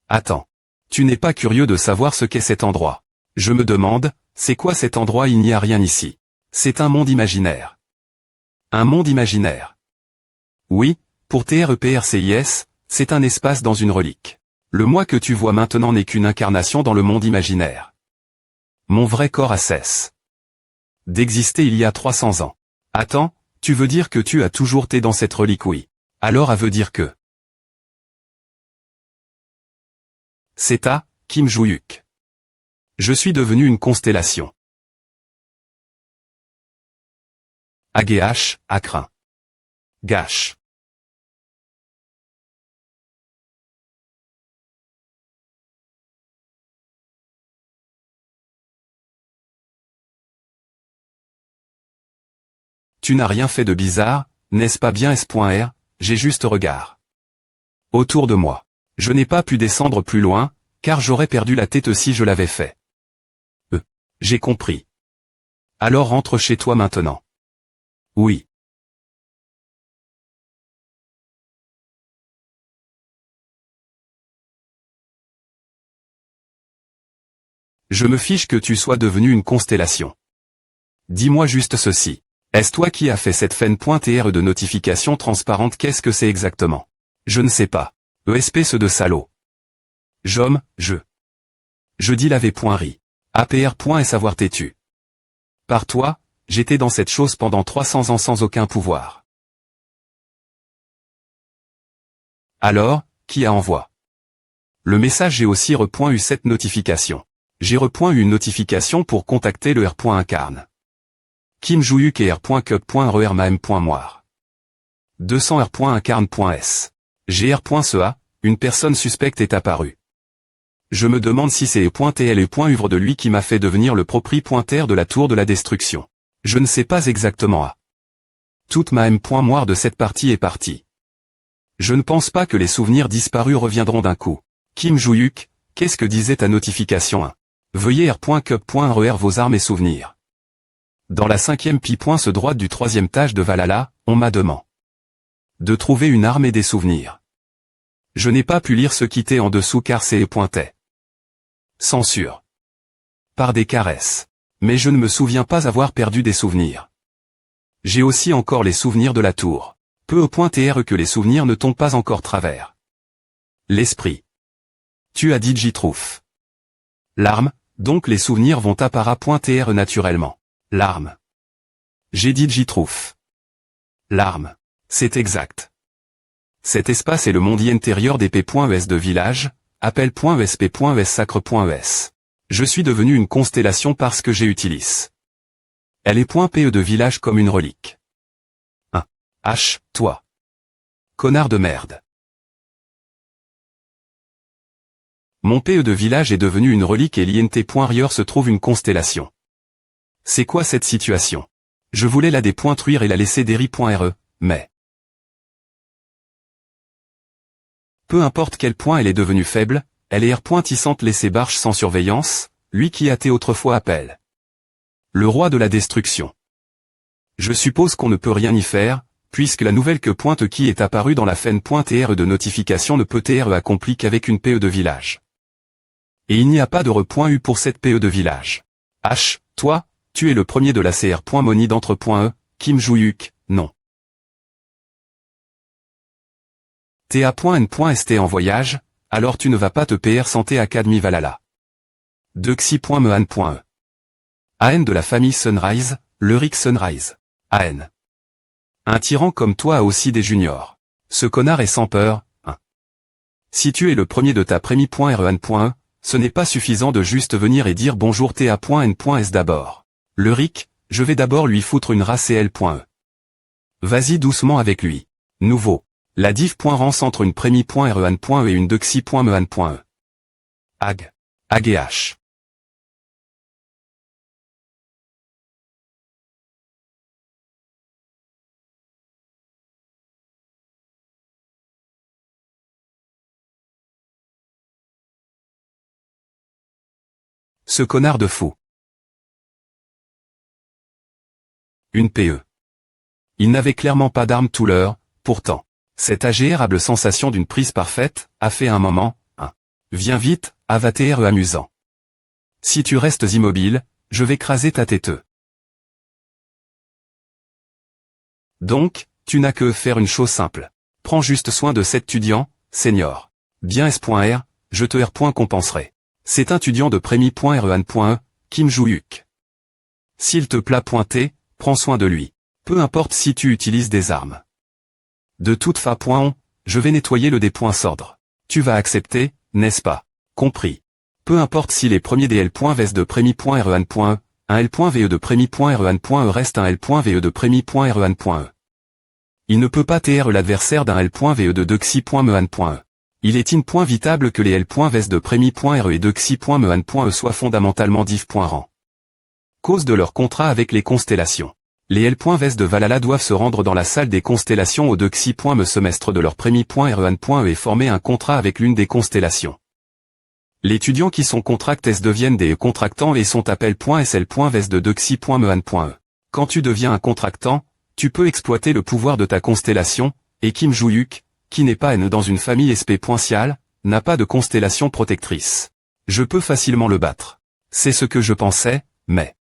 Attends. Tu n'es pas curieux de savoir ce qu'est cet endroit. Je me demande, c'est quoi cet endroit? Il n'y a rien ici. C'est un monde imaginaire. Un monde imaginaire. Oui, pour TREPRCIS, c'est un espace dans une relique. Le moi que tu vois maintenant n'est qu'une incarnation dans le monde imaginaire. Mon vrai corps a cesse d'exister il y a 300 ans. Attends, tu veux dire que tu as toujours été dans cette relique? Oui. Alors, veut dire que c'est à Kim Joo-hyuk. Je suis devenu une constellation. AGH, Akrin. Gash. Tu n'as rien fait de bizarre, n'est-ce pas bien S.R, j'ai juste regard autour de moi. Je n'ai pas pu descendre plus loin, car j'aurais perdu la tête si je l'avais fait. J'ai compris. Alors rentre chez toi maintenant. Oui. Je me fiche que tu sois devenu une constellation. Dis-moi juste ceci. Est-ce toi qui as fait cette FN.TR de notification transparente? Qu'est-ce que c'est exactement? Je ne sais pas. Espèce de salaud. J'homme, je dis laver.ri. APR.S avoir têtu. Par toi, j'étais dans cette chose pendant 300 ans sans aucun pouvoir. Alors, qui a envoie? Le message j'ai aussi eu cette notification. J'ai eu une notification pour contacter le R.incarne. Kim Joo-hyuk et R.cup.rermaem.moire. 200 R.incarne.s. GR.ca, une personne suspecte est apparue. Je me demande si c'est E.TL et .uvre de lui qui m'a fait devenir le propriétaire de la tour de la destruction. Je ne sais pas exactement à. Toute ma M.moire de cette partie est partie. Je ne pense pas que les souvenirs disparus reviendront d'un coup. Kim Joo-hyuk, qu'est-ce que disait ta notification 1? Veuillez R.cup.rer vos armes et souvenirs. Dans la 5e pi-se droite du 3e tâche de Valhalla, on m'a demandé de trouver une arme et des souvenirs. Je n'ai pas pu lire ce qui était en dessous car c'est pointait. Censure. Par des caresses. Mais je ne me souviens pas avoir perdu des souvenirs. J'ai aussi encore les souvenirs de la tour. Peu au point TR que les souvenirs ne tombent pas encore travers. L'esprit. Tu as dit j'y trouve. L'arme, donc les souvenirs vont appara.tr naturellement. L'arme. J'ai dit j'y trouve. L'arme. C'est exact. Cet espace est le monde intérieur des P.es de village, appel.esp.es sacre.es. Je suis devenu une constellation parce que j'ai utilisé. Elle est .pe de village comme une relique. 1. H, toi. Connard de merde. Mon PE de village est devenu une relique et l'INT.rieur se trouve une constellation. C'est quoi cette situation? Je voulais la dépointruire et la laisser deri.re, mais... Peu importe quel point elle est devenue faible, elle est R.tissante laissée barche sans surveillance, lui qui a été autrefois appel. Le roi de la destruction. Je suppose qu'on ne peut rien y faire, puisque la nouvelle que pointe qui est apparue dans la FN.TR de notification ne peut être accomplie qu'avec une PE de village. Et il n'y a pas de re.u pour cette PE de village. H, toi, tu es le premier de la CR.moni d'entre.e, Kim Joo-hyuk, non. TA.n.st en voyage, alors tu ne vas pas te PR Santé Academy Valhalla. Dexi.mehan.e. AN de la famille Sunrise, le Rick Sunrise. AN. Un tyran comme toi a aussi des juniors. Ce connard est sans peur, hein. Si tu es le premier de ta prémie.ren.e, ce n'est pas suffisant de juste venir et dire bonjour TA.n.s d'abord. Le Rick, je vais d'abord lui foutre une race CL.e. Vas-y doucement avec lui. Nouveau. La div.rance entre une prémie.ren.e et une dexi.mehan.e. Ag. AGH. Ce connard de fou. Une PE. Il n'avait clairement pas d'arme tout l'heure, pourtant. Cette agréable sensation d'une prise parfaite, a fait un moment, un « Viens vite », avatere amusant. Si tu restes immobile, je vais craser ta tête. Donc, tu n'as que faire une chose simple. Prends juste soin de cet étudiant, senior. Bien S.R, je te compenserai. C'est un étudiant de Prémi.REAN.E, Kim Joo-hyuk. S'il te plaît pointer, prends soin de lui. Peu importe si tu utilises des armes. De toute façon, je vais nettoyer le dé.sordre. Tu vas accepter, n'est-ce pas? Compris. Peu importe si les premiers des L.Vs de Prémi.REAN.E, un L.VE de Prémi.REAN.E reste un L.VE de Prémi.REAN.E. Il ne peut pas être l'adversaire d'un L.VE de Dexi.Mean.E. Il est inévitable que les L.Vs de Prémi.RE et Dexi.Mean.E soient fondamentalement diff.rang. Cause de leur contrat avec les constellations. Les L.Vs de Valhalla doivent se rendre dans la salle des constellations au Dexi.Me semestre de leur Prémi.REAN.E et former un contrat avec l'une des constellations. Les étudiants qui sont contractés deviennent des contractants et sont appel.SL.Vs de Dexi.Mean.E. Quand tu deviens un contractant, tu peux exploiter le pouvoir de ta constellation, et Kim Joo-hyuk, qui n'est pas né dans une famille SP.ciale, n'a pas de constellation protectrice. Je peux facilement le battre. C'est ce que je pensais, mais...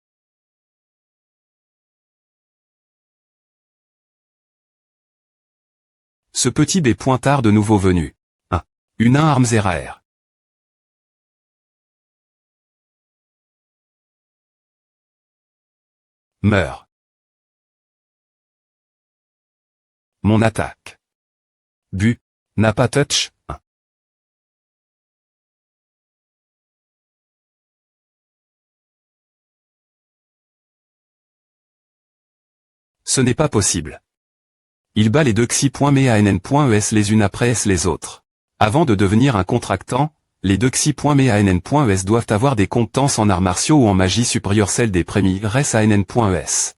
Ce petit B pointard de nouveau venu. 1. Une arme ZRR. Meurt. Mon attaque. Bu. N'a pas touch. 1. Ce n'est pas possible. Il bat les deux xi.meann.es les unes après s les autres. Avant de devenir un contractant, les deux xi.meann.es doivent avoir des compétences en arts martiaux ou en magie supérieure celle des prémis res.ann.es.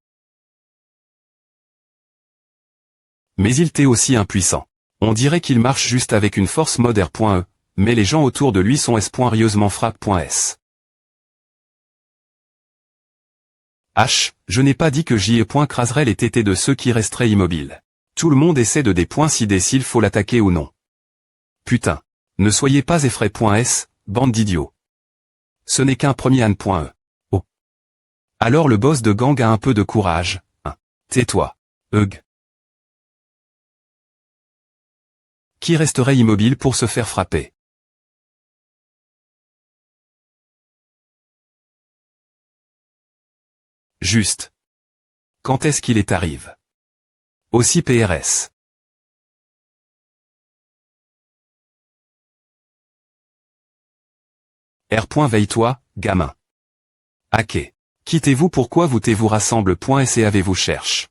Mais il t'est aussi impuissant. On dirait qu'il marche juste avec une force mode R.E, mais les gens autour de lui sont S.rieusement frappe.s. H, je n'ai pas dit que J.E. craserait les tétés de ceux qui resteraient immobiles. Tout le monde essaie de des points s'il faut l'attaquer ou non. Putain. Ne soyez pas effrayés.s, bande d'idiots. Ce n'est qu'un premier Anne.E. Oh. Alors le boss de gang a un peu de courage. 1. Tais-toi. Hug. Qui resterait immobile pour se faire frapper? Juste. Quand est-ce qu'il est arrive? Aussi PRS. R. Veille-toi, gamin. Hacké. Quittez-vous pourquoi vous rassemble.s et avez-vous cherche.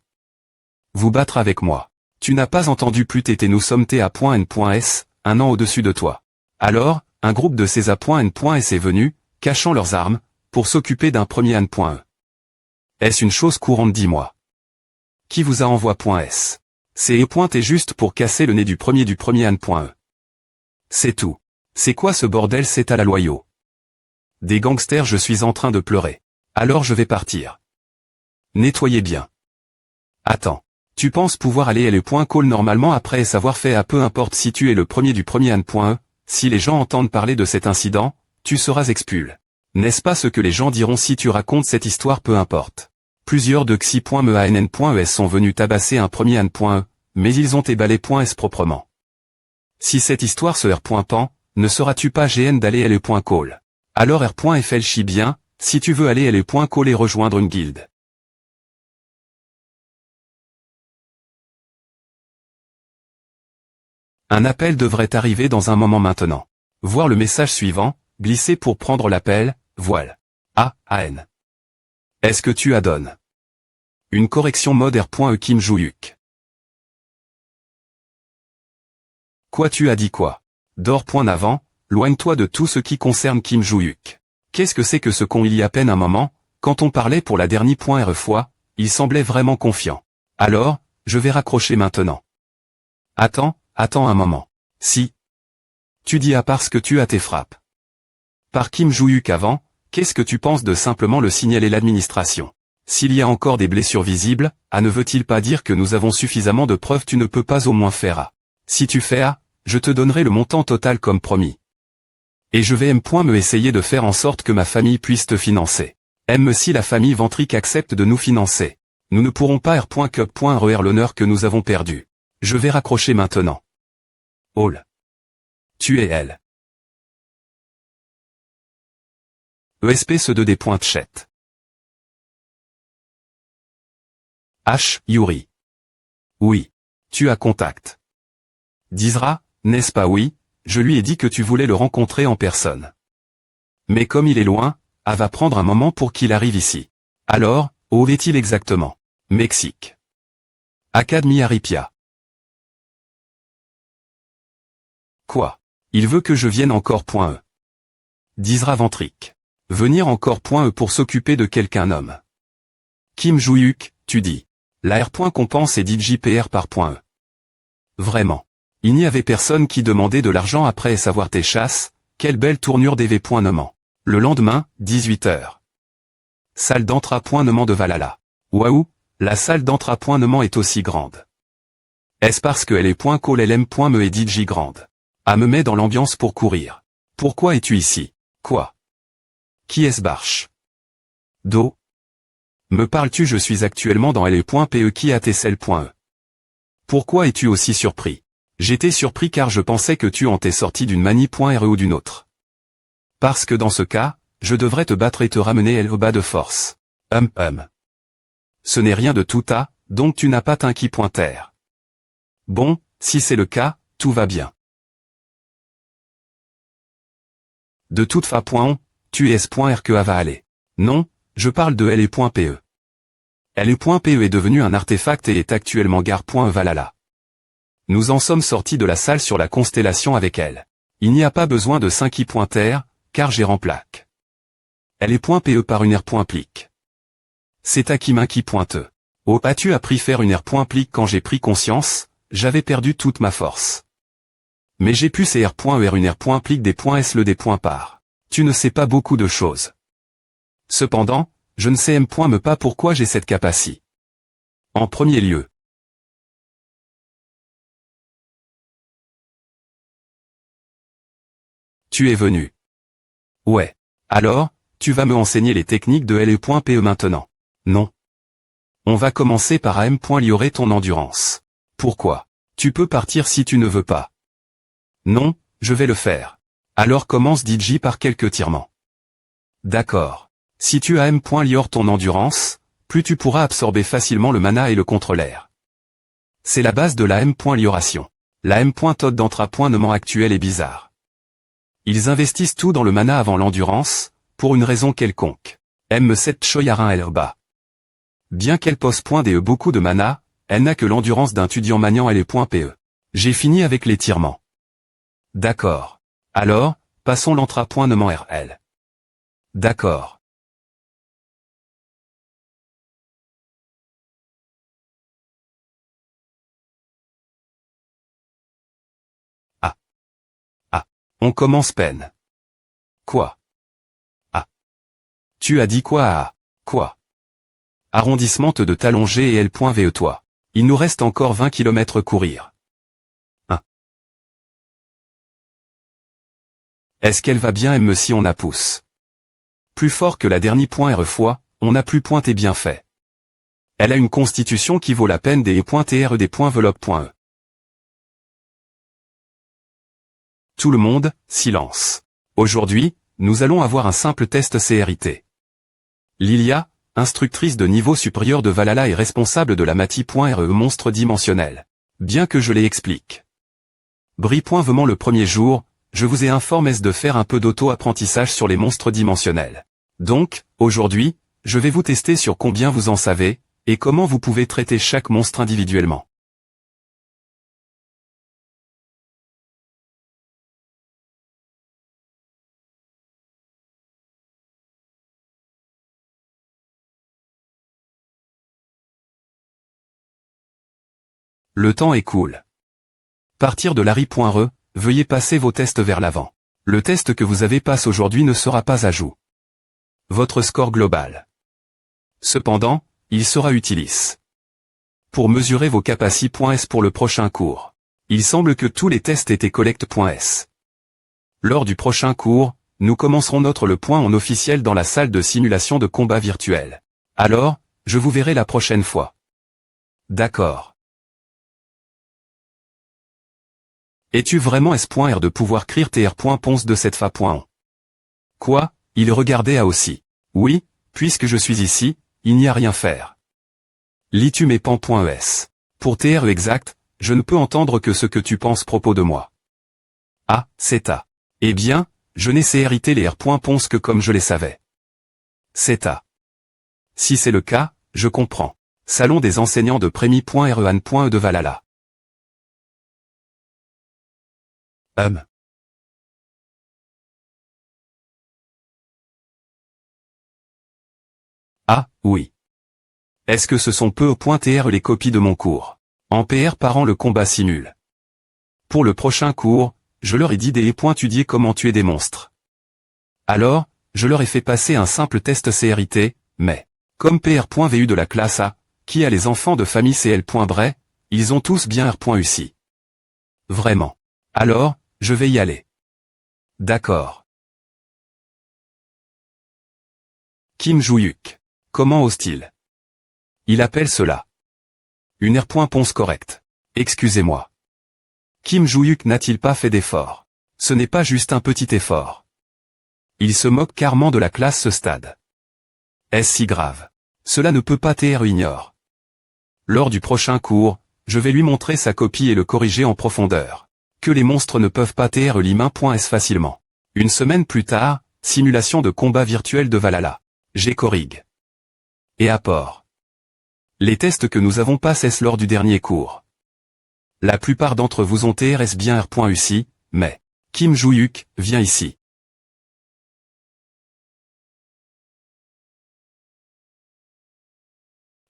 Vous battre avec moi. Tu n'as pas entendu plus tété nous sommes TA.N.S, un an au-dessus de toi. Alors, un groupe de ces A.N.S est venu, cachant leurs armes, pour s'occuper d'un premier N.E. Est-ce une chose courante dis-moi? Qui vous a envoyé.S? C'est E. juste pour casser le nez du premier N.E. C'est tout. C'est quoi ce bordel? C'est à la loyau. Des gangsters, je suis en train de pleurer. Alors je vais partir. Nettoyez bien. Attends. Tu penses pouvoir aller à le.call normalement après savoir fait à peu importe si tu es le premier N.E, si les gens entendent parler de cet incident, tu seras expulsé. N'est-ce pas ce que les gens diront si tu racontes cette histoire peu importe. Plusieurs de xi.meann.es sont venus tabasser un premier N.E, mais ils ont éballé.s proprement. Si cette histoire se R.pan, ne seras-tu pas GN d'aller à le.call? Alors R.fl chie bien, si tu veux aller à le.call et rejoindre une guilde. Un appel devrait arriver dans un moment maintenant. Voir le message suivant, glisser pour prendre l'appel, voile. A.N. Est-ce que tu adonnes? Une correction mode R.E Kim Joo-hyuk. Quoi tu as dit quoi? Dors.avant, loigne-toi de tout ce qui concerne Kim Joo-hyuk. Qu'est-ce que c'est que ce con? Il y a à peine un moment, quand on parlait pour la dernière fois, il semblait vraiment confiant. Alors, je vais raccrocher maintenant. Attends un moment. Si. Tu dis à part que tu as tes frappes. Par Kim Joo-hyuk avant, qu'est-ce que tu penses de simplement le signaler l'administration? S'il y a encore des blessures visibles, A ne veut-il pas dire que nous avons suffisamment de preuves? Tu ne peux pas au moins faire A. Si tu fais A, je te donnerai le montant total comme promis. Et je vais me essayer de faire en sorte que ma famille puisse te financer. Si la famille Ventric accepte de nous financer, nous ne pourrons pas R.Cup.RER l'honneur que nous avons perdu. Je vais raccrocher maintenant. Hall. Tu es elle. ESP ce 2 des points chat. H. Yuri. Oui. Tu as contact. Dizra, n'est-ce pas? Oui, je lui ai dit que tu voulais le rencontrer en personne. Mais comme il est loin, A va prendre un moment pour qu'il arrive ici. Alors, où est-il exactement? Mexique. Academy Aripia. Quoi? Il veut que je vienne encore .e. Dizra Ventric. Venir encore .e pour s'occuper de quelqu'un homme. Kim Jouyuk, tu dis. La R. Compense et DJPR par .e. Vraiment. Il n'y avait personne qui demandait de l'argent après savoir tes chasses, quelle belle tournure d'EV. Nommant. Le lendemain, 18h. Salle d'entraînement de Valhalla. Waouh, la salle d'entraînement est aussi grande. Est-ce parce que elle est .call LM.me et DJ grande? A me met dans l'ambiance pour courir. Pourquoi es-tu ici? Quoi? Qui est-ce Barche? Do. Me parles-tu? Je suis actuellement dans LE.PE qui a TCL.E. Pourquoi es-tu aussi surpris? J'étais surpris car je pensais que tu en t'es sorti d'une manie.re ou d'une autre. Parce que dans ce cas, je devrais te battre et te ramener au bas de force. Ce n'est rien de tout à, donc tu n'as pas t'inquiète. Bon, si c'est le cas, tout va bien. De toute façon, tu es ce.r que A va aller. Non, je parle de LE.PE. LE.PE est devenu un artefact et est actuellement gare.e Valhalla. Nous en sommes sortis de la salle sur la constellation avec elle. Il n'y a pas besoin de 5 i.r, car j'ai remplaque. LE.PE par une R.plique. C'est à qui main qui pointe. Oh, as-tu appris faire une R.plique? Quand j'ai pris conscience, j'avais perdu toute ma force. Mais j'ai pu ces R.ER une R.plique des .S le des points par. Tu ne sais pas beaucoup de choses. Cependant, je ne sais me pas pourquoi j'ai cette capacité. En premier lieu. Tu es venu. Ouais. Alors, tu vas me enseigner les techniques de LE.PE maintenant. Non. On va commencer par améliorer ton endurance. Pourquoi? Tu peux partir si tu ne veux pas. Non, je vais le faire. Alors commence DJ par quelques tirements. D'accord. Si tu améliores ton endurance, plus tu pourras absorber facilement le mana et le contrôleur. C'est la base de la amélioration. La M.Tod d'entraînement actuel est bizarre. Ils investissent tout dans le mana avant l'endurance, pour une raison quelconque. M7 Choyarin Elba. Bien qu'elle pose beaucoup de mana, elle n'a que l'endurance d'un étudiant maniant LE.PE. J'ai fini avec les tirements. D'accord. Alors, passons l'entraînement RL. D'accord. Ah. Ah. On commence peine. Quoi? Ah. Tu as dit quoi à quoi? Arrondissement de t'allonger et L.VE toi. Il nous reste encore 20 km courir. Est-ce qu'elle va bien si on a pousse? Plus fort que la dernière .R fois, on a plus pointé bien fait. Elle a une constitution qui vaut la peine des .TR des .Velope.E. Tout le monde, silence. Aujourd'hui, nous allons avoir un simple test CRIT. Lilia, instructrice de niveau supérieur de Valhalla et responsable de la Mati.RE monstre dimensionnel. Bien que je les explique. Bri.Vement le premier jour, je vous ai informé de faire un peu d'auto-apprentissage sur les monstres dimensionnels. Donc, aujourd'hui, je vais vous tester sur combien vous en savez, et comment vous pouvez traiter chaque monstre individuellement. Le temps est cool. Partir de l'ARI.RE, veuillez passer vos tests vers l'avant. Le test que vous avez passé aujourd'hui ne sera pas à jour. Votre score global. Cependant, il sera utile pour mesurer vos capacités.s pour le prochain cours. Il semble que tous les tests étaient collecte.s. Lors du prochain cours, nous commencerons notre le point en officiel dans la salle de simulation de combat virtuel. Alors, je vous verrai la prochaine fois. D'accord. Es-tu vraiment S.R de pouvoir crier TR.ponce de cette fa.on? Quoi? Il regardait à aussi. Oui, puisque je suis ici, il n'y a rien faire. Lis-tu mes pan.es. Pour TR exact, je ne peux entendre que ce que tu penses propos de moi. Ah, c'est à. Eh bien, je n'ai hérité les R.ponce que comme je les savais. C'est à. Si c'est le cas, je comprends. Salon des enseignants de Prémy.Rehan.e de Valhalla. Ah, oui. Est-ce que ce sont peu au point TR les copies de mon cours? En PR parent le combat simule. Pour le prochain cours, je leur ai dit d'étudier comment tuer des monstres. Alors, je leur ai fait passer un simple test CRIT, mais, comme PR.VU de la classe A, qui a les enfants de famille CL.Bray, ils ont tous bien R.UCI. Vraiment. Alors, je vais y aller. D'accord. Kim Joo-yuk. Comment ose-t-il? Il appelle cela une R.ponce correcte. Excusez-moi. Kim Joo-yuk n'a-t-il pas fait d'effort? Ce n'est pas juste un petit effort. Il se moque carrément de la classe ce stade. Est-ce si grave? Cela ne peut pas TR ignore. Lors du prochain cours, je vais lui montrer sa copie et le corriger en profondeur. Que les monstres ne peuvent pas TR l'humain.s facilement. Une semaine plus tard, simulation de combat virtuel de Valhalla. J'ai corrige. Et apport. Les tests que nous avons passés lors du dernier cours. La plupart d'entre vous ont TRS bien R.UCI, mais Kim Joo-yuk, viens ici.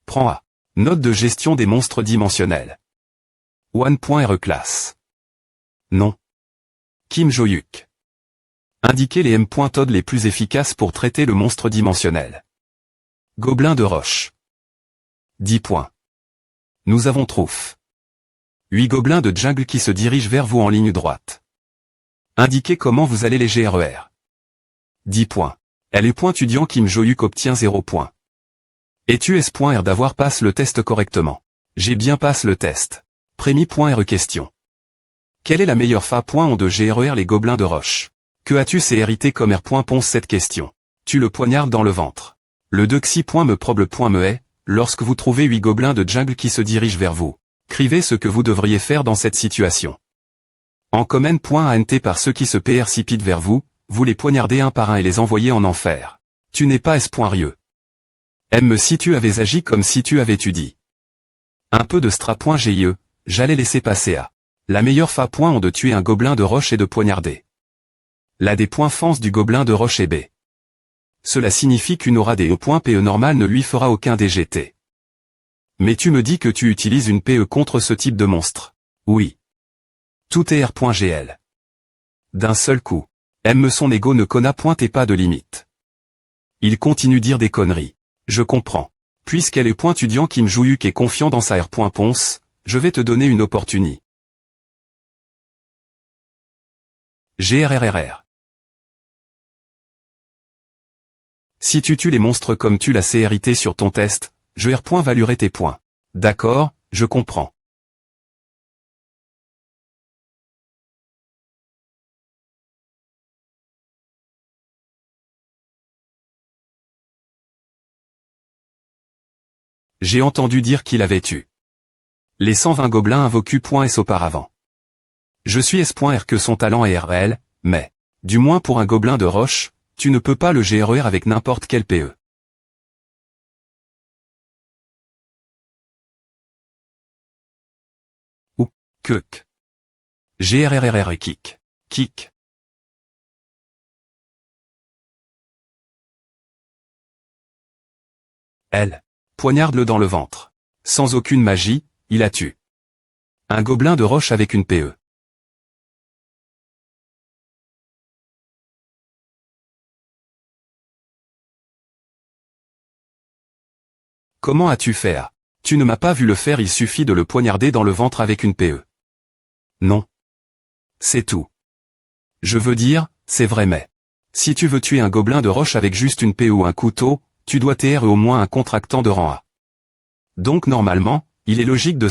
Prends A. Note de gestion des monstres dimensionnels. One.re classe. Non. Kim Joo-yuk. Indiquez les M.TOD les plus efficaces pour traiter le monstre dimensionnel. Gobelin de roche. 10 points. Nous avons Trouf. 8 gobelins de jungle qui se dirigent vers vous en ligne droite. Indiquez comment vous allez les GRER. 10 points. L.étudiant Kim Joo-yuk obtient 0 points. Es-tu S.R d'avoir passe le test correctement? J'ai bien passe le test. Prémy.re question. Quelle est la meilleure fa.on de GRER les gobelins de roche? Que as-tu hérité comme R.ponce cette question? Tu le poignardes dans le ventre. Le dexi. Me probe le point me est, lorsque vous trouvez 8 gobelins de jungle qui se dirigent vers vous. Écrivez ce que vous devriez faire dans cette situation. En comment.ant par ceux qui se précipitent vers vous, vous les poignardez un par un et les envoyez en enfer. Tu n'es pas S.rieux. M si tu avais agi comme si tu avais dit. Un peu de stra.GIE, j'allais laisser passer à. La meilleure fa.on de tuer un gobelin de roche et de poignarder. La défense du gobelin de roche est B. Cela signifie qu'une aura des E.PE normale ne lui fera aucun DGT. Mais tu me dis que tu utilises une PE contre ce type de monstre. Oui. Tout est R.GL. D'un seul coup. M son ego ne connaît point et pas de limite. Il continue dire des conneries. Je comprends. Puisqu'elle est étudiant Kim Joo-yuk est confiant dans sa R.ponce, je vais te donner une opportunité. GRRRR. Si tu tues les monstres comme tu l'as hérité sur ton test, je R.valuerai tes points. D'accord, je comprends. J'ai entendu dire qu'il avait tué les 120 gobelins invoquus.s auparavant. Je suis S.R que son talent est RL, mais, du moins pour un gobelin de roche, tu ne peux pas le GRER avec n'importe quel PE. Ou, Kuk. GRRRR et kick. Kick. Elle. Poignarde-le dans le ventre. Sans aucune magie, il a tué un gobelin de roche avec une PE. Comment as-tu fait? Tu ne m'as pas vu le faire, il suffit de le poignarder dans le ventre avec une PE. Non. C'est tout. Je veux dire, c'est vrai mais. Si tu veux tuer un gobelin de roche avec juste une PE ou un couteau, tu dois TR au moins un contractant de rang A. Donc normalement, il est logique de